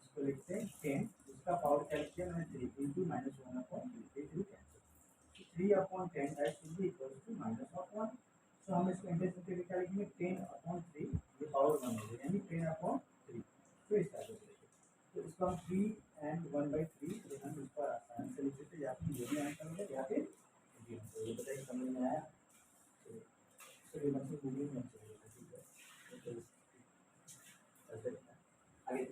इसको लिखते हैं 10, उसका पावर क्या लिखते हैं मैंने 3 into -1/3, 3 cancel, 3/10 that should be equal to -1। So हम इसको इंटीग्रेशन करके क्या लिखेंगे, 10/3, ये पावर 1 हो गया, यानी 10/3। तो इस टाइप से तो इसको हम 3 एंड 1/3, तो हम इसका आसानी से लिख सकते हैं, या फिर ये भी आंसर होगा या फिर ये आंसर। ये बताइए समझ में आया? तो ये मतलब गूगल में आंसर होगा। ठीक है, तो ऐसे लिखना है। आगे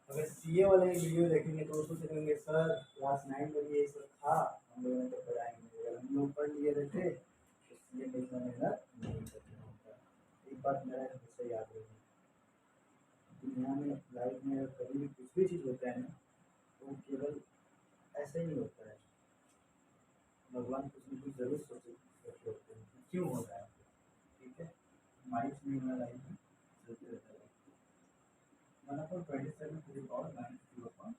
अगर सीए वाले वीडियो देखेंगे तो उसको कहेंगे सर क्लास 9 में भी ये सब था, हम लोगों ने तो पढ़ा ही नहीं, अगर हम लोग पढ़ लिए रहते तो सीए में इतना मेहनत नहीं करना होता। एक बात मेरा हमेशा याद रखना, दुनिया में लाइफ में कभी भी कुछ भी चीज़ होता है ना, तो वो केवल ऐसे ही नहीं होता है, भगवान कुछ न कुछ जरूर सोचे रखे होते हैं कि क्यों हो रहा है। ठीक है, माइंड में होना लाइफ में चलते रहता है। 1/27 to the power -2/,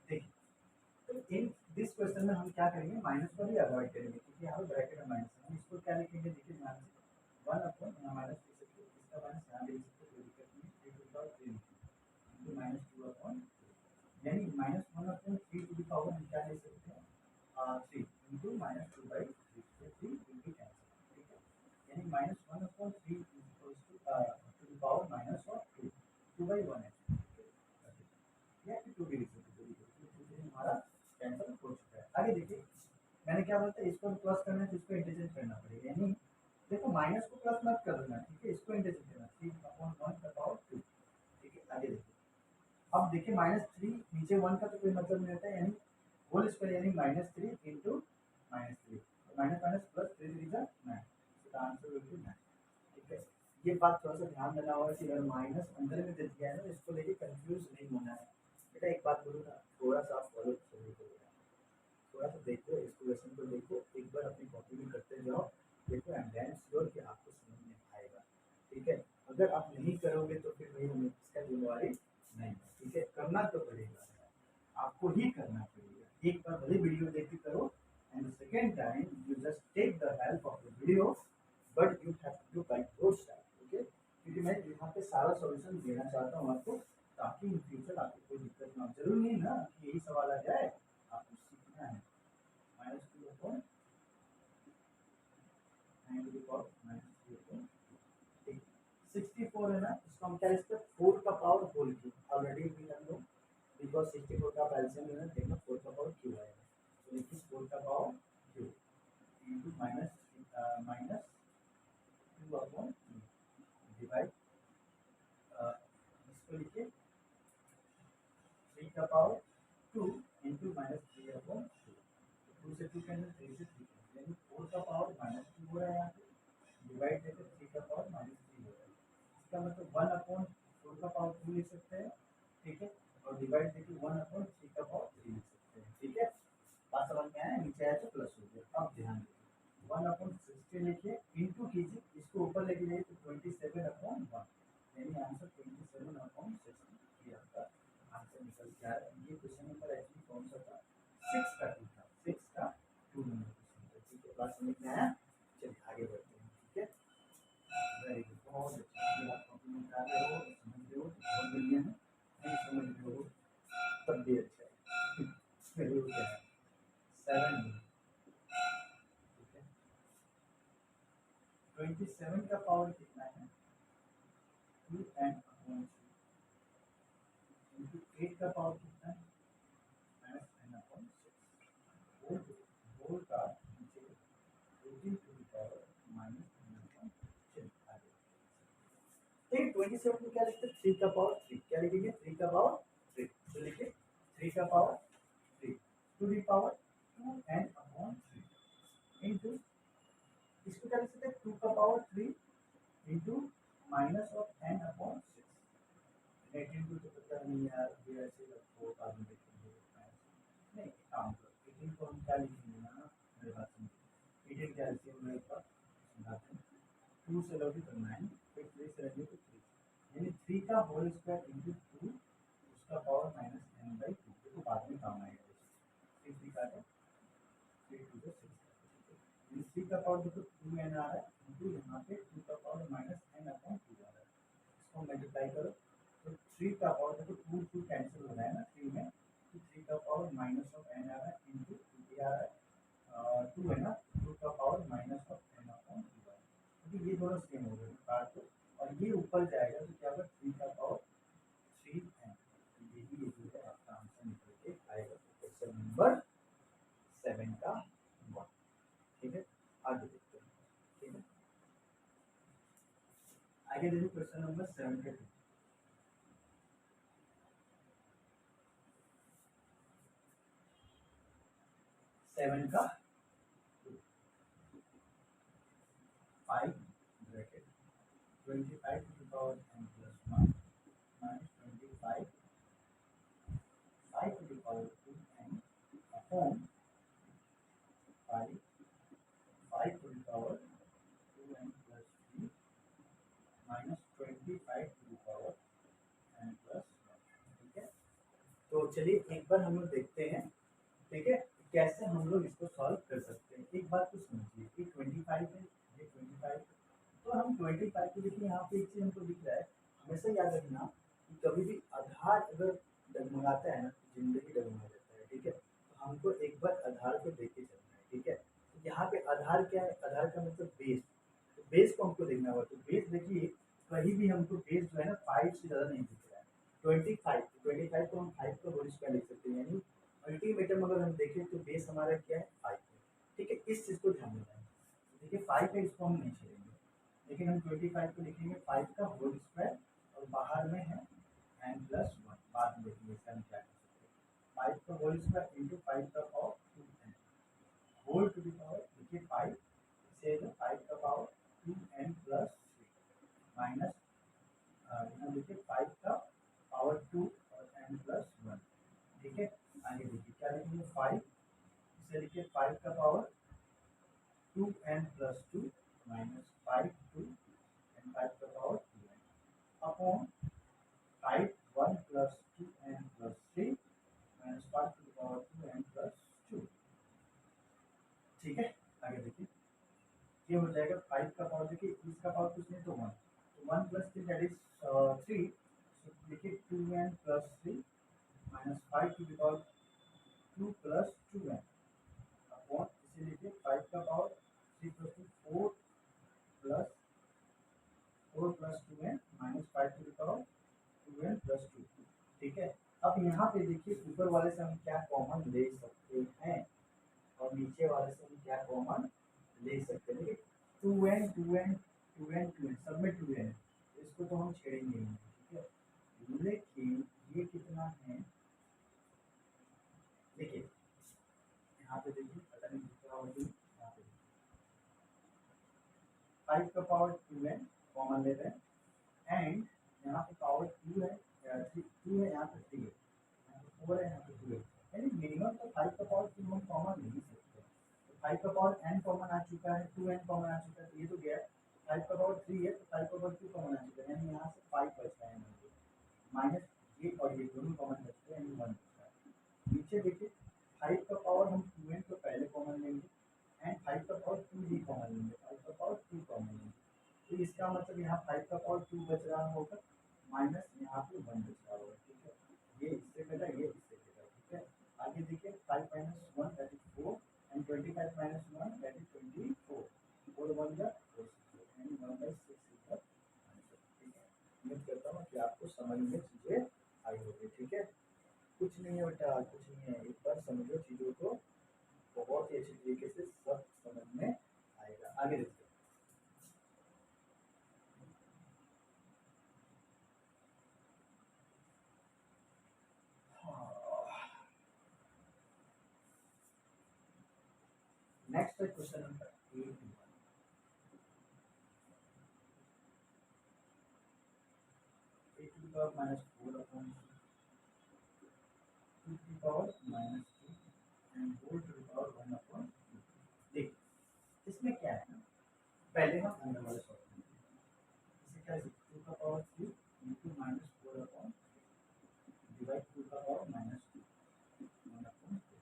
देखिए तो इन दिस क्वेश्चन में हम क्या करेंगे, माइनस को भी अवॉइड करेंगे, क्योंकि यहाँ ब्रैकेट में माइनस है। हम इसको क्या लिखेंगे, देखिए माइनस 1/, माइनस लिख सकते हो, इसका माइनस यहाँ भी लिख सकते हो, कोई दिक्कत नहीं, 3/3 इंटू -2/, यानी -1/3 टू द पावर हम क्या लिख सकते हैं, 3 इंटू -2/3, 3 इंटू कैंसिल। ठीक है, यानी -1/3 इक्वल्स टू द पावर -2, 2/1 है, या फिर 2 भी लिख सकते हो, हमारा कैंसिल हो चुका है। आगे देखिए, मैंने क्या बोलता है, इसको प्लस करना है तो इसको इंटीग्रेट करना पड़ेगा, यानी देखो माइनस को प्लस मत कर देना। ठीक है, इसको इंटीग्रेट करना, 3/1/2। ठीक है, आगे देखिए, अब देखिए -3 नीचे 1 का तो कोई मतलब नहीं रहता है, यानी होल स्क्वायर यानी -3 इंटू -3, माइनस माइनस प्लस 3 3 जा 9, इसका आंसर विल बी 9। ठीक है, ये बात थोड़ा सा ध्यान देना होगा कि अगर माइनस अंदर में दे दिया है ना, तो इसको लेके कंफ्यूज नहीं होना है। बेटा एक बात बोलूँ ना, थोड़ा सा आप फॉलो करिए, थोड़ा सा देखो इस क्वेश्चन को, देखो एक बार अपनी कॉपी में करते जाओ, देखो एंड देन श्योर कि आपको समझ में आएगा। ठीक है, अगर आप नहीं करोगे तो फिर वही हमें इसका जिम्मेवारी नहीं है। ठीक है, करना तो पड़ेगा, आपको ही करना पड़ेगा। एक बार भले वीडियो देख के करो, and second time you just take the help of the video, but you have to by both side. ठीक है, क्योंकि मैं यहाँ पे सारा सॉल्यूशन देना चाहता हूँ आपको, ताकि इन फ्यूचर आपको कोई दिक्कत ना हो। जरूरी नहीं ना कि यही सवाल आ जाए, आपको सीखना है। -2/9 to the power -3/2, ठीक, 64 है ना, इसको हम क्या लिखते हैं, 4 का पावर होल क्यूब, ऑलरेडी भी हम लोग, बिकॉज 64 का एलसीएम लेना, देखना 4 का पावर क्यूब आएगा, तो देखिए 4 का पावर क्यूब इंटू -2/3 डिवाइड, इसको लिखिए 3 का पावर 2 इंटू -3/2, 2 से 2 कैंसिल, 3 से 3 कैंसिल, यानी 4 का पावर -2 हो रहा है यहाँ पे, डिवाइड करके 3 का पावर -3 हो रहा है। इसका मतलब 1/4 का पावर 2 लिख सकते हैं, ठीक है, और डिवाइड देखिए 1/3 का पावर 3 लिख सकते हैं। ठीक है, बात समझ में आया, नीचे आया तो प्लस हो गया। अब ध्यान दीजिए 1/60 लिखिए, इंटू कीजिए, इसको ऊपर लेके जाइए तो 27/1, यानी आंसर 27/60 ये आपका आंसर निकल के आ रहा है। ये क्वेश्चन नंबर एक्चुअली कौन सा था, 6 का 2 था, 6 का 2 नंबर क्वेश्चन था। ठीक है, बात समझ में आया, चलिए आगे बढ़ते हैं। ठीक है, वेरी गुड, बहुत अच्छा, अगर आप कॉम्प्लीमेंट कर रहे हो, समझ रहे हो तो बहुत बढ़िया है, नहीं समझ रहे हो तब भी अच्छा है। चलिए वो क्या है, 7 ठीक है, 27 का पावर कितना है, 2n/3 इंटू 8 का पावर कितना है, -n/6 होल होल का नीचे 18 -n/6 आगे। ठीक, 27 को क्या लिखते हैं, 3 का पावर 3, क्या लिखेंगे, 3 का पावर 3, तो लिखिए 3 का power 3 to the power 2n/3 into, इसको क्या लिख सकते हैं, 2 का power 3 into minus of n/6। Negative two तो पता नहीं यार, ये ऐसे रखो बाद में देखेंगे, नहीं एक काम करो, 18 को हम क्या लिखेंगे ना, मेरे बात सुनिए, 18 क्या लिखेंगे मेरे पास समझाते हैं, 2 से लोगे तो 9, फिर 3 से लोगे तो 3, यानी 3 का होल स्क्वायर इंटू 2 उसका पावर -n/2, देखो बाद में काम आएगा, 3 का है 3 2 से 6, यानी 3 का पावर देखो 2n आ रहा है इंटू यहाँ पे 2 का पावर -n/2 आ रहा है, इसको मल्टीप्लाई करो तो 3 का पावर देखो 2 2 कैंसिल हो रहा है ना 3 में, तो 3 का पावर माइनस ऑफ n आ रहा है इंटू 2 आ रहा है 2 है ना, 2 का पावर माइनस ऑफ n/2 आ रहा है, क्योंकि ये दोनों सेम हो गए काट दो, और ये ऊपर जाएगा तो क्या होगा 3 का पावर 3n, यही ये जो है आपका आंसर निकल के आएगा क्वेश्चन नंबर 7 का 1। ठीक है, आगे देखते हैं। ठीक है, आगे देखो क्वेश्चन नंबर 7 के 7 का 5 bracket 25 to the power n plus 1 minus 25 5 to the power 2n upon 5 5 to the power 2n plus 3 minus 25 to the power n plus 1। ठीक है, तो चलिए एक बार हम लोग देखते हैं, ठीक है, कैसे हम लोग इसको सॉल्व कर सकते हैं। एक बात तो समझिए कि 25 है, ये 25, तो हम 25 को देखिए, यहाँ पे एक चीज हमको दिख रहा है, हमेशा याद रखना कि कभी भी आधार अगर डगमगाता है ना तो जिंदगी डगमगा जाता है। ठीक है, तो हमको एक बार आधार को देख के चलना है। ठीक है, तो यहाँ पे आधार क्या है, आधार का मतलब बेस, तो बेस को हमको देखना होगा, तो बेस देखिए कहीं भी हमको बेस जो है ना 5 से ज़्यादा नहीं दिख रहा है। 25 को हम 5 का होल स्क्वायर लिख सकते हैं, यानी अल्टीमेटम अगर हम देखें तो बेस हमारा क्या है 5 है। ठीक है, इस चीज़ को ध्यान देना है। देखिए 5 है, इसको हम नहीं छेड़ेंगे, लेकिन हम 25 को लिखेंगे 5 का होल स्क्वायर, और बाहर में है n प्लस 1, बाद में देखेंगे इसका हम क्या कर सकते हैं। 5 का होल स्क्वायर इंटू 5 का power 2n whole to the power, देखिए 5 से 5 का पावर 2n प्लस 3 माइनस, यहाँ देखिए 5 का पावर 2 और n प्लस 1। ठीक है, आगे देखिए क्या लिखेंगे 5, इसे लिखिए 5 का power 2n plus 2 minus 5 2 and 5 का power 2n upon 5 1 plus 2n plus 3 minus 5 to the power 2n plus 2। ठीक है, आगे देखिए ये हो जाएगा 5 का पावर, देखिए इसका पावर कुछ नहीं तो 1, तो 1 प्लस 3 दैट इज 3, so देखिए 2n plus 3 minus 5 to the power 2 plus 2n upon, इसे लिखिए 5 का power 3 plus 2 4 plus 4 plus 2n minus 5 to the power 2n plus 2। ठीक है, अब यहाँ पे देखिए ऊपर वाले से हम क्या कॉमन ले सकते हैं, और नीचे वाले से हम क्या कॉमन ले सकते हैं। देखिए 2n 2n 2n 2n सब में 2n, इसको तो हम छेड़ेंगे नहीं। ठीक है, लेकिन ये कितना है, देखिए यहाँ पे देखिए पता नहीं कितना होगी, यहाँ पे 5 का पावर 2n कॉमन ले रहे हैं, एंड यहाँ पे पावर 2 है, 2 है, यहाँ पे चुका है, 2n कॉमन आ चुका है, तो ये तो गया। 5 का पावर 3 है तो 5 का पावर 2 कॉमन आ चुका है, यानी यहाँ से 5 बचता है, माइनस ये और ये दोनों कॉमन बचते हैं, यानी 1 बचता है। नीचे देखिए 5 का पावर हम 2n को पहले कॉमन लेंगे एंड 5 का पावर 2 भी कॉमन लेंगे, 5 का पावर 2 कॉमन लेंगे, तो इसका मतलब यहाँ 5 का पावर 2 बच रहा होगा, माइनस यहाँ पे 1 बच रहा होगा, ठीक है। ये इससे कटा, ये इससे कटा, ठीक है। आगे देखिए 5 minus 1 that is 4 and 25 minus 1 that is 24, 4 1 जा 4 यानी 1/6 इज द आंसर, ठीक है। उम्मीद करता हूँ कि आपको समझ में चीजें आई होगी, ठीक है। कुछ नहीं है बेटा, कुछ नहीं है, एक बार समझो चीजों को, बहुत ही अच्छी तरीके से सब समझ में आएगा। आगे देखते हैं। नेक्स्ट है question number 81, a to the power minus 4 upon 2 to the power minus 2 and whole to the power 1 upon 2। देख इसमें क्या है ना, पहले हम अंदर वाले सॉल्व करेंगे। इसे क्या लिखते हैं, 2 का power 3 into minus 4 upon divide 2 का पावर minus 2 1 upon 2,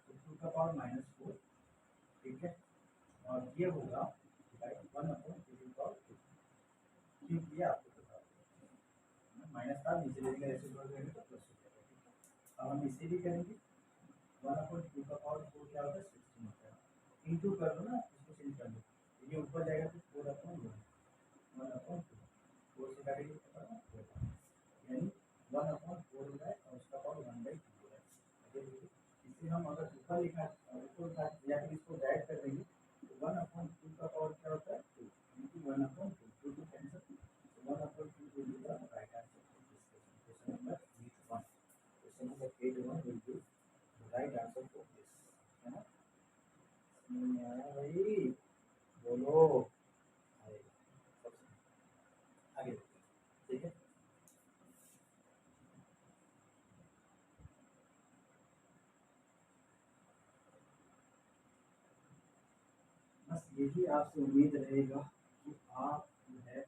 तो 2 का पावर minus 4, ठीक है, और ये होगा डिवाइड 1 upon 2 की पावर 2, क्योंकि ये आपको पता है माइनस का नीचे लेने का रेसिप्रोकल करेंगे तो प्लस हो जाएगा, ठीक है। अब हम इसे भी करेंगे, 1 अपॉन 2 का पावर 4 क्या होता है, 16 होता है, इंटू कर लो ना, इसको चेंज कर लो, ये ऊपर जाएगा तो 4 अपॉन 1 अपॉन 2, 4 से काटेंगे तो पता है 4, यानी 1 अपॉन 4 हो जाए और उसका पावर 1/2 हो जाए। इसे हम अगर ऊपर लिखा ऊपर उठा या फिर इसको डायरेक्ट कर देंगे तो 1 अपॉन 2 का पावर क्या होता है 2 into 1 upon 2, 2 cancel, 1 upon 2 will be the right answer for this question. Question number 81. Question number 81 will be the right answer for this. है ना? समझ में आया भाई? बोलो। आएगा। सबसे आगे देखते हैं। ठीक है? बस यही आपसे उम्मीद रहेगा कि आप जो है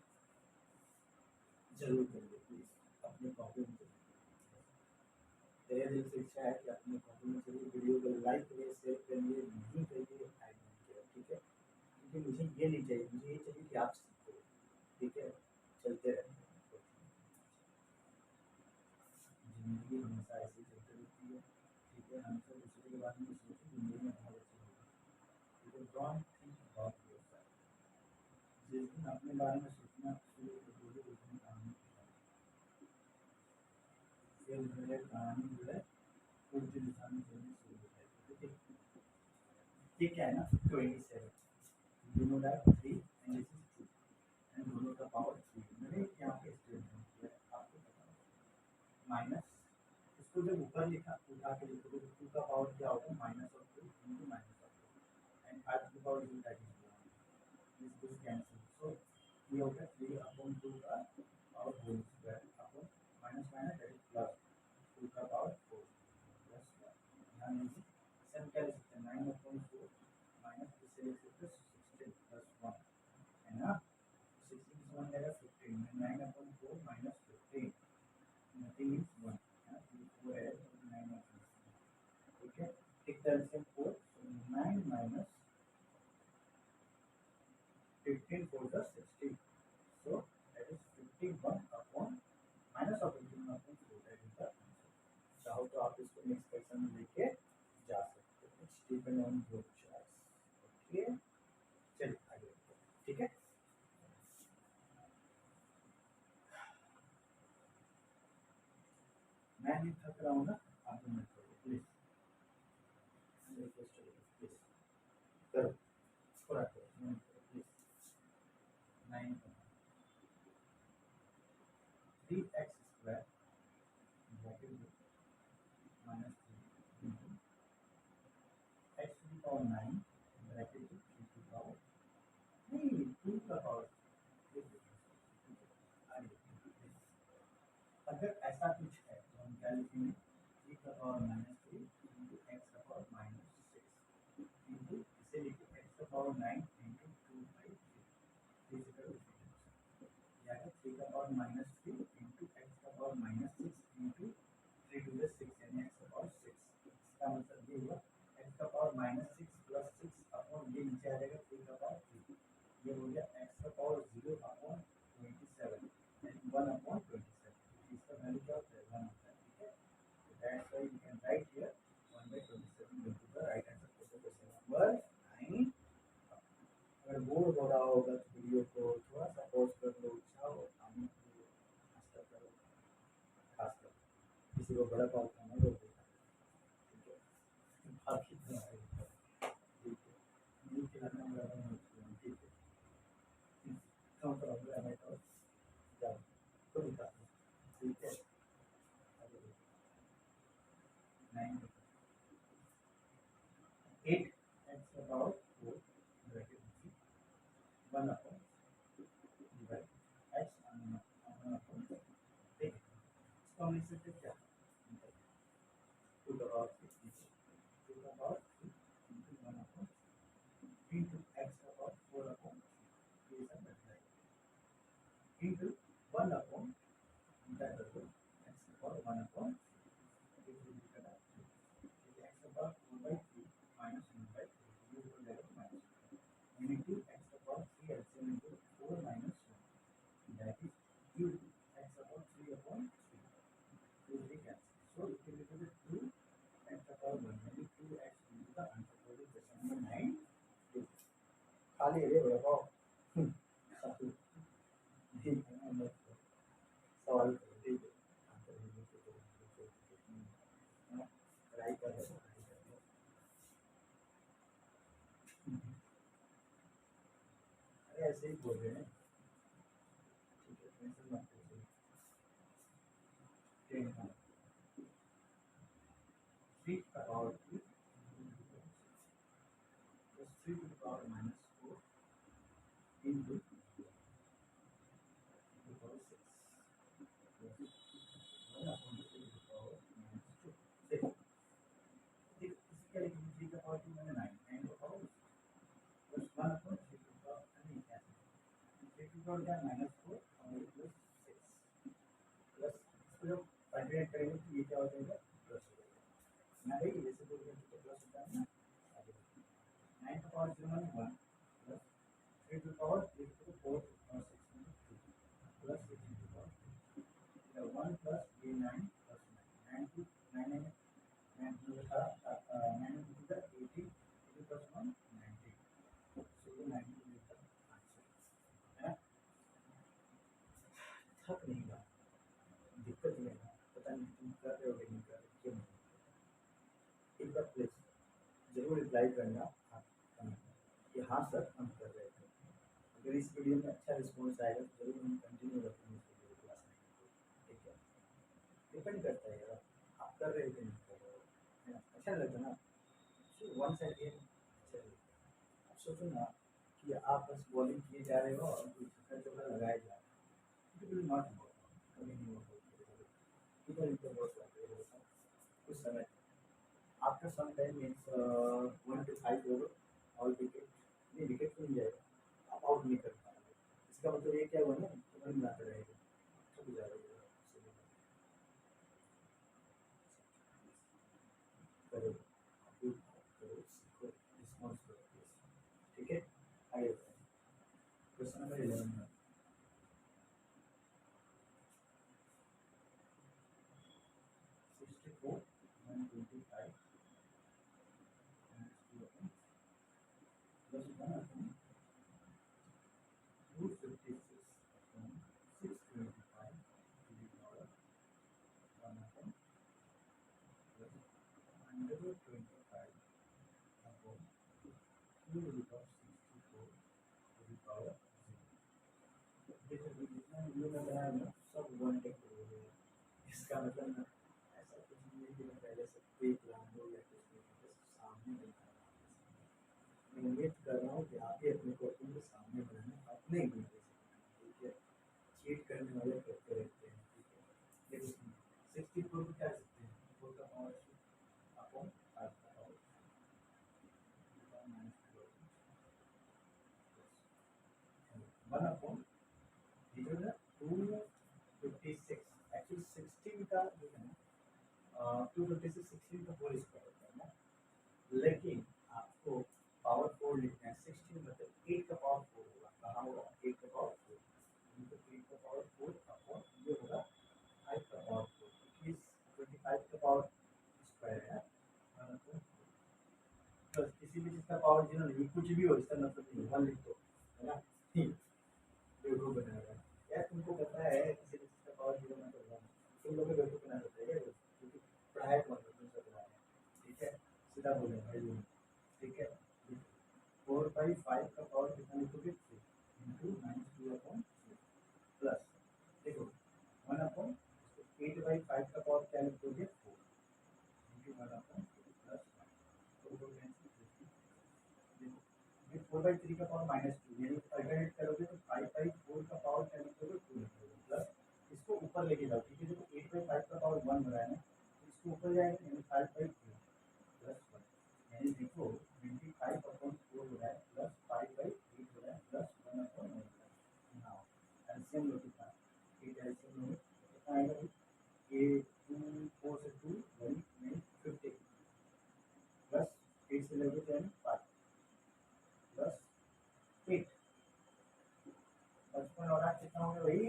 जरूर करिए, प्लीज अपने कॉपी में मेरे दिल से इच्छा है कि अपने कॉपी में चलिए, वीडियो को लाइक करिए, शेयर करिए, नहीं करिए आई डोंट केयर, ठीक है। क्योंकि मुझे ये नहीं चाहिए, मुझे ये चाहिए कि आप सीखो, ठीक है। चलते रहेंगे, जिंदगी हमेशा ऐसी चलती रहती है, ठीक है। हमेशा दूसरे के बारे में सोचो, जिंदगी में बहुत अच्छी होगी, ठीक है। डोंट थिंक अबाउट योरसेल्फ, जिस दिन अपने बारे में सोचना शुरू कर दोगे उस दिन कहानी फिर जो है कहानी जो है उल्टी दिशा में चलनी शुरू हो जाएगी, ठीक है। ये क्या है ना 27, you know that 3 and this is 2 and दोनों का पावर 3, मैंने यहाँ पे एक्सपेरिमेंट किया है, आपको पता है। माइनस इसको जब ऊपर लिखा उठा के लिखोगे तो 2 का पावर क्या होगा, minus of 2 into minus of 2 and 5 की power 2 that is 1, this cancel, so ये हो गया 3 अपॉन 2 का power whole square upon minus minus that is plus 2 का पावर 4 प्लस 1, यहाँ नीचे सेम क्या लिख सकते हैं, 9 अपॉन 4 माइनस इससे लिख सकते हैं 16 प्लस 1, है ना। 16 से 1 जाएगा 15, 9 अपॉन 4 माइनस 15 नथिंग इज 1, है ना, 4 है तो 9 अपॉन 4, ठीक है। एक तरह से 4 9 minus 15 4 the 16, so that is 51 upon minus of 51 upon 4, that is the answer। चाहो तो आप इसको नेक्स्ट क्वेश्चन में लेके जा सकते हो, it's depend on your choice, okay. चलिए आगे बढ़ते हैं, ठीक है। मैं नहीं थक रहा हूँ ना, आप भी मत करो प्लीज, रिक्वेस्ट है प्लीज करो, थोड़ा करो प्लीज। 9 3x स्क्वायर ब्रैकेट में minus 3 into x to the power 9 bracket में 3 टू द पावर नहीं 2 का पावर, अगर ऐसा कुछ है तो हम क्या लिखेंगे, 3 का पावर माइनस 3 इंटू एक्स का power minus 6 minus three into x का power minus six into three to the six यानी एक्स का पावर सिक्स। इसका मतलब ये हुआ एक्स का power minus six plus six upon ये नीचे आ जाएगा थ्री का पावर थ्री, ये हो गया एक्स का पावर जीरो अपॉन 27 यानी 1/27। इसका वैल्यू क्या होता है 1 होता है, ठीक है। So that's why you can write here 1/27 into the right answer for the question number 9। अगर बोर हो रहा होगा तो वीडियो को थोड़ा सा पॉज कर लो, उठाओ और पानी पियो, नाश्ता करो, खासकर किसी को बड़ा पाव खाना हो ठीक है, बाकी तुम्हारे ऊपर, ठीक है। नहीं खिलाना ज़्यादा मत खिलाना, ठीक है। कम प्रॉब्लम है तो जाओ तो दिखा दो, ठीक है। 8 एक्स का पावर 4 ब्रैकेट में 1 upon divide x one upon, ठीक है। इसको हम लिख सकते क्या 2 का पावर 6 2 का power 3 into 1 upon into x का पावर 4 अपॉन ये सब बैठ जाएगा इंटू 1 अपॉन क्या कर दो एक्स का पावर 1 अपॉन एक्स का पावर 4/3 माइनस 1/3 ये हो जाएगा माइनस इंटू एक्स का power 3 LCM into 4 minus 1 that is two x का power 3 upon 3 2 3 cancel so it will be 2 x का पावर 1 यानी 2x into the answer for this question number 9 2 खाली रे बताओ ठीक है नंबर सवाल करो, ठीक है। आंसर देने के तो ट्राई कर रहे हो अरे ऐसे ही बोल रहे हैं, ठीक है टेंशन मत लो, टेंशन 3 का power 2 plus 3 to the power minus 4 into the power 6 plus 1 upon 3 to the power minus 2। देखो इसी क्या लिखेंगे 3 का पावर 2 मैंने 9 9 का power plus 1 upon 3 to the power नहीं क्या 3 to the power क्या minus 4 और plus 6 प्लस इसको जब कंटिन्यू करेंगे तो ये क्या हो जाएगा प्लस हो जाएगा ना भाई, जैसे बोल रहे तो प्लस होता है ना। 9 का पावर 0 माने 1 plus 3 to the power 3 to the 4 और 6 into 2 plus 6 into the power 2 1 plus ये 9 plus 9 9 to 9 9 to the 9 into the 18 18 plus 1 19 so ये 19 is the answer है ना। थक नहीं रहा, दिक्कत ये है पता नहीं तुम कर रहे हो कि नहीं कर रहे क्यों नहीं, एक बार प्लीज जरूर रिप्लाई करना हाँ कि हाँ सर हम कर रहे थे। अगर इस वीडियो में अच्छा रिस्पॉन्स आएगा तो जरूर हम कंटिन्यू रखेंगे इस वीडियो क्लास में, ठीक है। डिपेंड करता है यार आप कर रहे हो कि नहीं कर रहे हो, है ना। अच्छा लगता है ना वन साइड गेम अच्छा लगता है। आप सोचो ना कि आप बस बॉलिंग किए जा रहे हो और कोई छक्का चौका लगाए जा रहे हो, इट विल नॉट वर्क, कभी नहीं वर्क किधर इनका वर्क करते हो कुछ समय after some time means 1 to 5 overall wicket नहीं विकेट तो नहीं जाएगा, आप आउट नहीं कर पाएंगे। इसका मतलब ये क्या हुआ ना तुम्हें मिलाते रहेगा थक जाएगा करो करो सीखो रिस्पॉन्स करो प्लीज, ठीक है। आगे question number 11 64 125 plus 1 upon 256 upon 625 to the power 1 upon plus 125 upon 2 to the power 64 to the power 0। देखो जितना वीडियो में बनाया ना सब वन टेक हो गया, इसका मतलब ना ऐसा कुछ नहीं है कि मैं पहले से देख रहा हूँ या कुछ नहीं, बस सामने देखा रहा हूँ। मैं उम्मीद कर रहा हूँ कि आप भी अपने क्वेश्चन के सामने बनाना अपने ही तरीके से, ठीक है। चीट करने वाले करते रहते हैं, ठीक है। देखो 64 को क्या सकते हैं 4 का पावर अपॉन 5 का पावर माइनस 1 अपॉन 2 का जो है ना 250 से 16 का होल स्क्वायर होता है ना, लेकिन आपको पावर 4 लिखना है। 16 मतलब 8 का पावर 4 होगा, कहाँ होगा 8 का पावर 4, तो 8 का पावर 4 अपॉन ये होगा 5 का पावर 4, इस 25 का पावर स्क्वायर है प्लस किसी भी चीज़ का पावर 0 नहीं, कुछ भी हो इसका मतलब नहीं, 1 लिख दो है ना, ठीक बेवकूफ बनाएगा यार, तुमको पता है किसी भी चीज़ का पावर 0 मतलब 1, तुम लोग को बेवकूफ बनाना चाहिए क्योंकि पढ़ाई कौन तुम सब पढ़ा है, ठीक है सीधा बोले भाई, ठीक है 4/5 का पावर कितना लिखोगे 3 इंटू -2 प्लस देखो 1 8/5 का पावर क्या लिखोगे 4 इंटू 1/2 प्लस 1, ये 4/3 का पावर -2 यानी अल्टरनेट करोगे तो 5/4 का पावर क्या लिखोगे 2 लिखोगे प्लस इसको ऊपर लेके जाओ, ठीक है देखो 8/5 का पावर 1 हो रहा है ना, तो इसको ऊपर जाएगा यानी 5/3 प्लस 1, यानी देखो 25/4 हो रहा है प्लस 5/8 हो रहा है प्लस 1/9, हाँ एलसीएम लो कितना 8 एलसीएम लो कितना आएगा भाई, ये 2 4 से 2 वही नहीं 50 प्लस 8 से लेके जाएंगे 5 प्लस 8 55 और 8 कितना हो गया भाई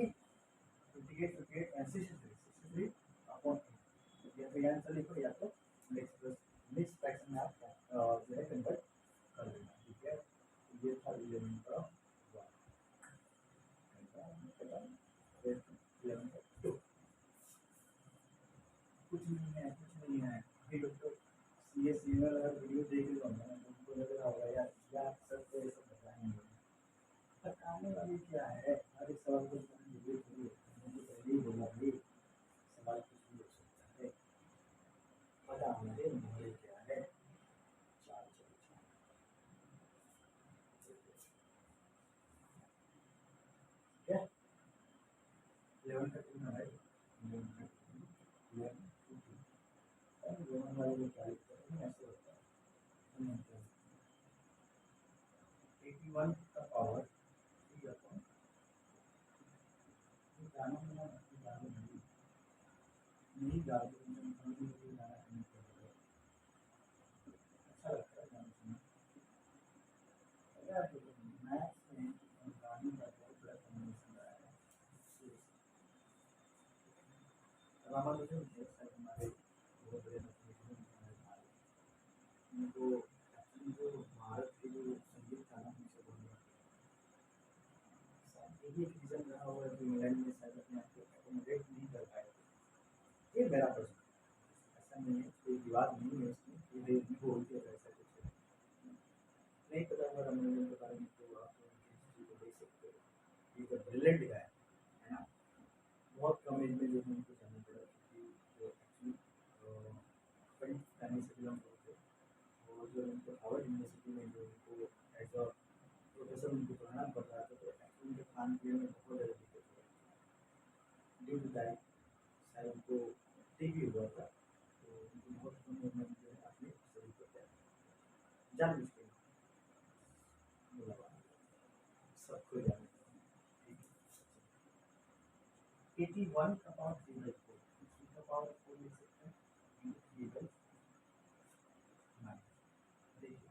58 58 एंड 63 अपॉन 8, या तो यहाँ से लिखो या तो नेक्स्ट फ्रैक्शन में आप जो है कन्वर्ट कर देना, ठीक है ये था 11 का 11 का 2, कुछ नहीं है कुछ नहीं है, अभी लोग तो सी एस अगर वीडियो देख लो ना उनको लग रहा होगा यार यार सब तो ये सब बताएंगे, बताने वाली क्या है, हर एक सवाल को वीडियो थोड़ी होता है, मैंने पहले ही बोला भाई सवाल कुछ भी हो सकता है, पता हमारे मोहल्ले क्या है, चार चलो क्या 11 का 2 ना भाई 11 का 2 11 2 2 11 वाले को क्या लिखते हैं ऐसे होता है 81 का पावर 3 अपॉन जाना होना जाना नहीं जादू नहीं गाना नहीं करते, अच्छा लगता है गाना सुनना, यार मैथ्स में गाने का बहुत बड़ा कॉम्बिनेशन रहा है, रामानुजन है सर हमारे बहुत बड़े मैथमेटिशियन हमारे भारत, उनको एक्चुअली जो भारत के जो संगीत था ना उनसे बहुत यही एक रीज़न रहा होगा कि इंग्लैंड में शायद अपने आप को एकोमोडेट नहीं कर पाए, ये मेरा प्रश्न, ऐसा नहीं है कोई विवाद नहीं है इसमें कि वे भी बोलते हैं ऐसा कुछ है, नहीं पता होगा रामानुजन के बारे में तो आप उनकी हिस्ट्री को देख सकते हो, ये तो ब्रिलियंट गाय है ना, बहुत कम एज में जो है उनको जाना पड़ा क्योंकि जो एक्चुअली बड़ी फैमिली से बिलोंग करते थे, और जो उनको हार्वर्ड यूनिवर्सिटी में जो उनको एज अ प्रोफेसर उनको पढ़ाना पड़ रहा था, तो एक्चुअली उनके खान पीने में बहुत ज़्यादा दिक्कत हो रही थी ड्यू टू दैट, शायद उनको टीबी हुआ था, तो उनको बहुत कम उम्र में जो है अपने शरीर को त्याग जान मुश्किल बोला सबको जान, ठीक है 81 का पावर 3/4, 3 का पावर 4 लिख सकते हैं इंटू 3/9, देखिए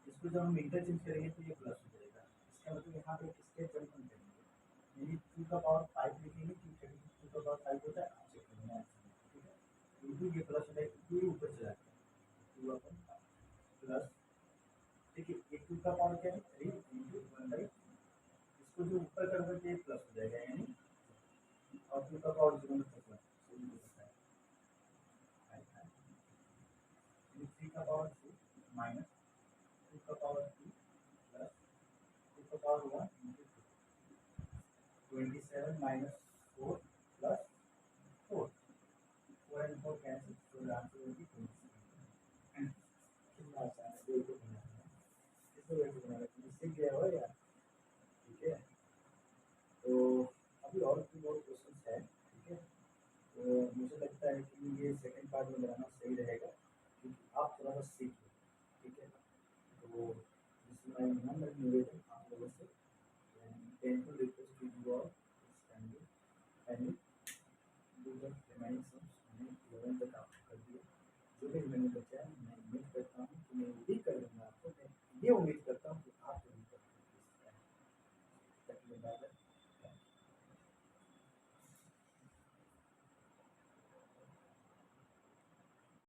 इसको जब हम इंटरचेंज करेंगे तो ये प्लस हो जाएगा, इसका मतलब यहाँ पे एक स्टेप जंप हम करेंगे, यानी 2 का पावर 5 लिखेंगे, 2 का पावर 5 होता है आप चेक करना, ठीक है इंटू ये प्लस हो जाएगा, ये ऊपर चला जाएगा 2/5 प्लस, देखिए ये 2 का पावर क्या है 3 इंटू 1/2, इसको जो ऊपर कर देते हैं प्लस हो जाएगा यानी, और 2 का पावर 0 में तक है 3 का पावर 2 माइनस 2 का पावर 2 प्लस 2 का power 1 into 27 minus 4 plus 4, 4 and 4 cancel, तो द आंसर विल बी 27, कितना आसान है देखो बनाना, किसको देखो बनाना तुम सीख गया हो यार, ठीक है तो अभी और भी बहुत क्वेश्चन है, ठीक है तो मुझे लगता है कि ये सेकंड पार्ट में बनाना सही रहेगा क्योंकि आप थोड़ा सा सीख लो, ठीक है तो दिस इज माय नंबर निवेदन आप लोगों से, पेंटू request to you all, kindly do the remaining sums एक मिनट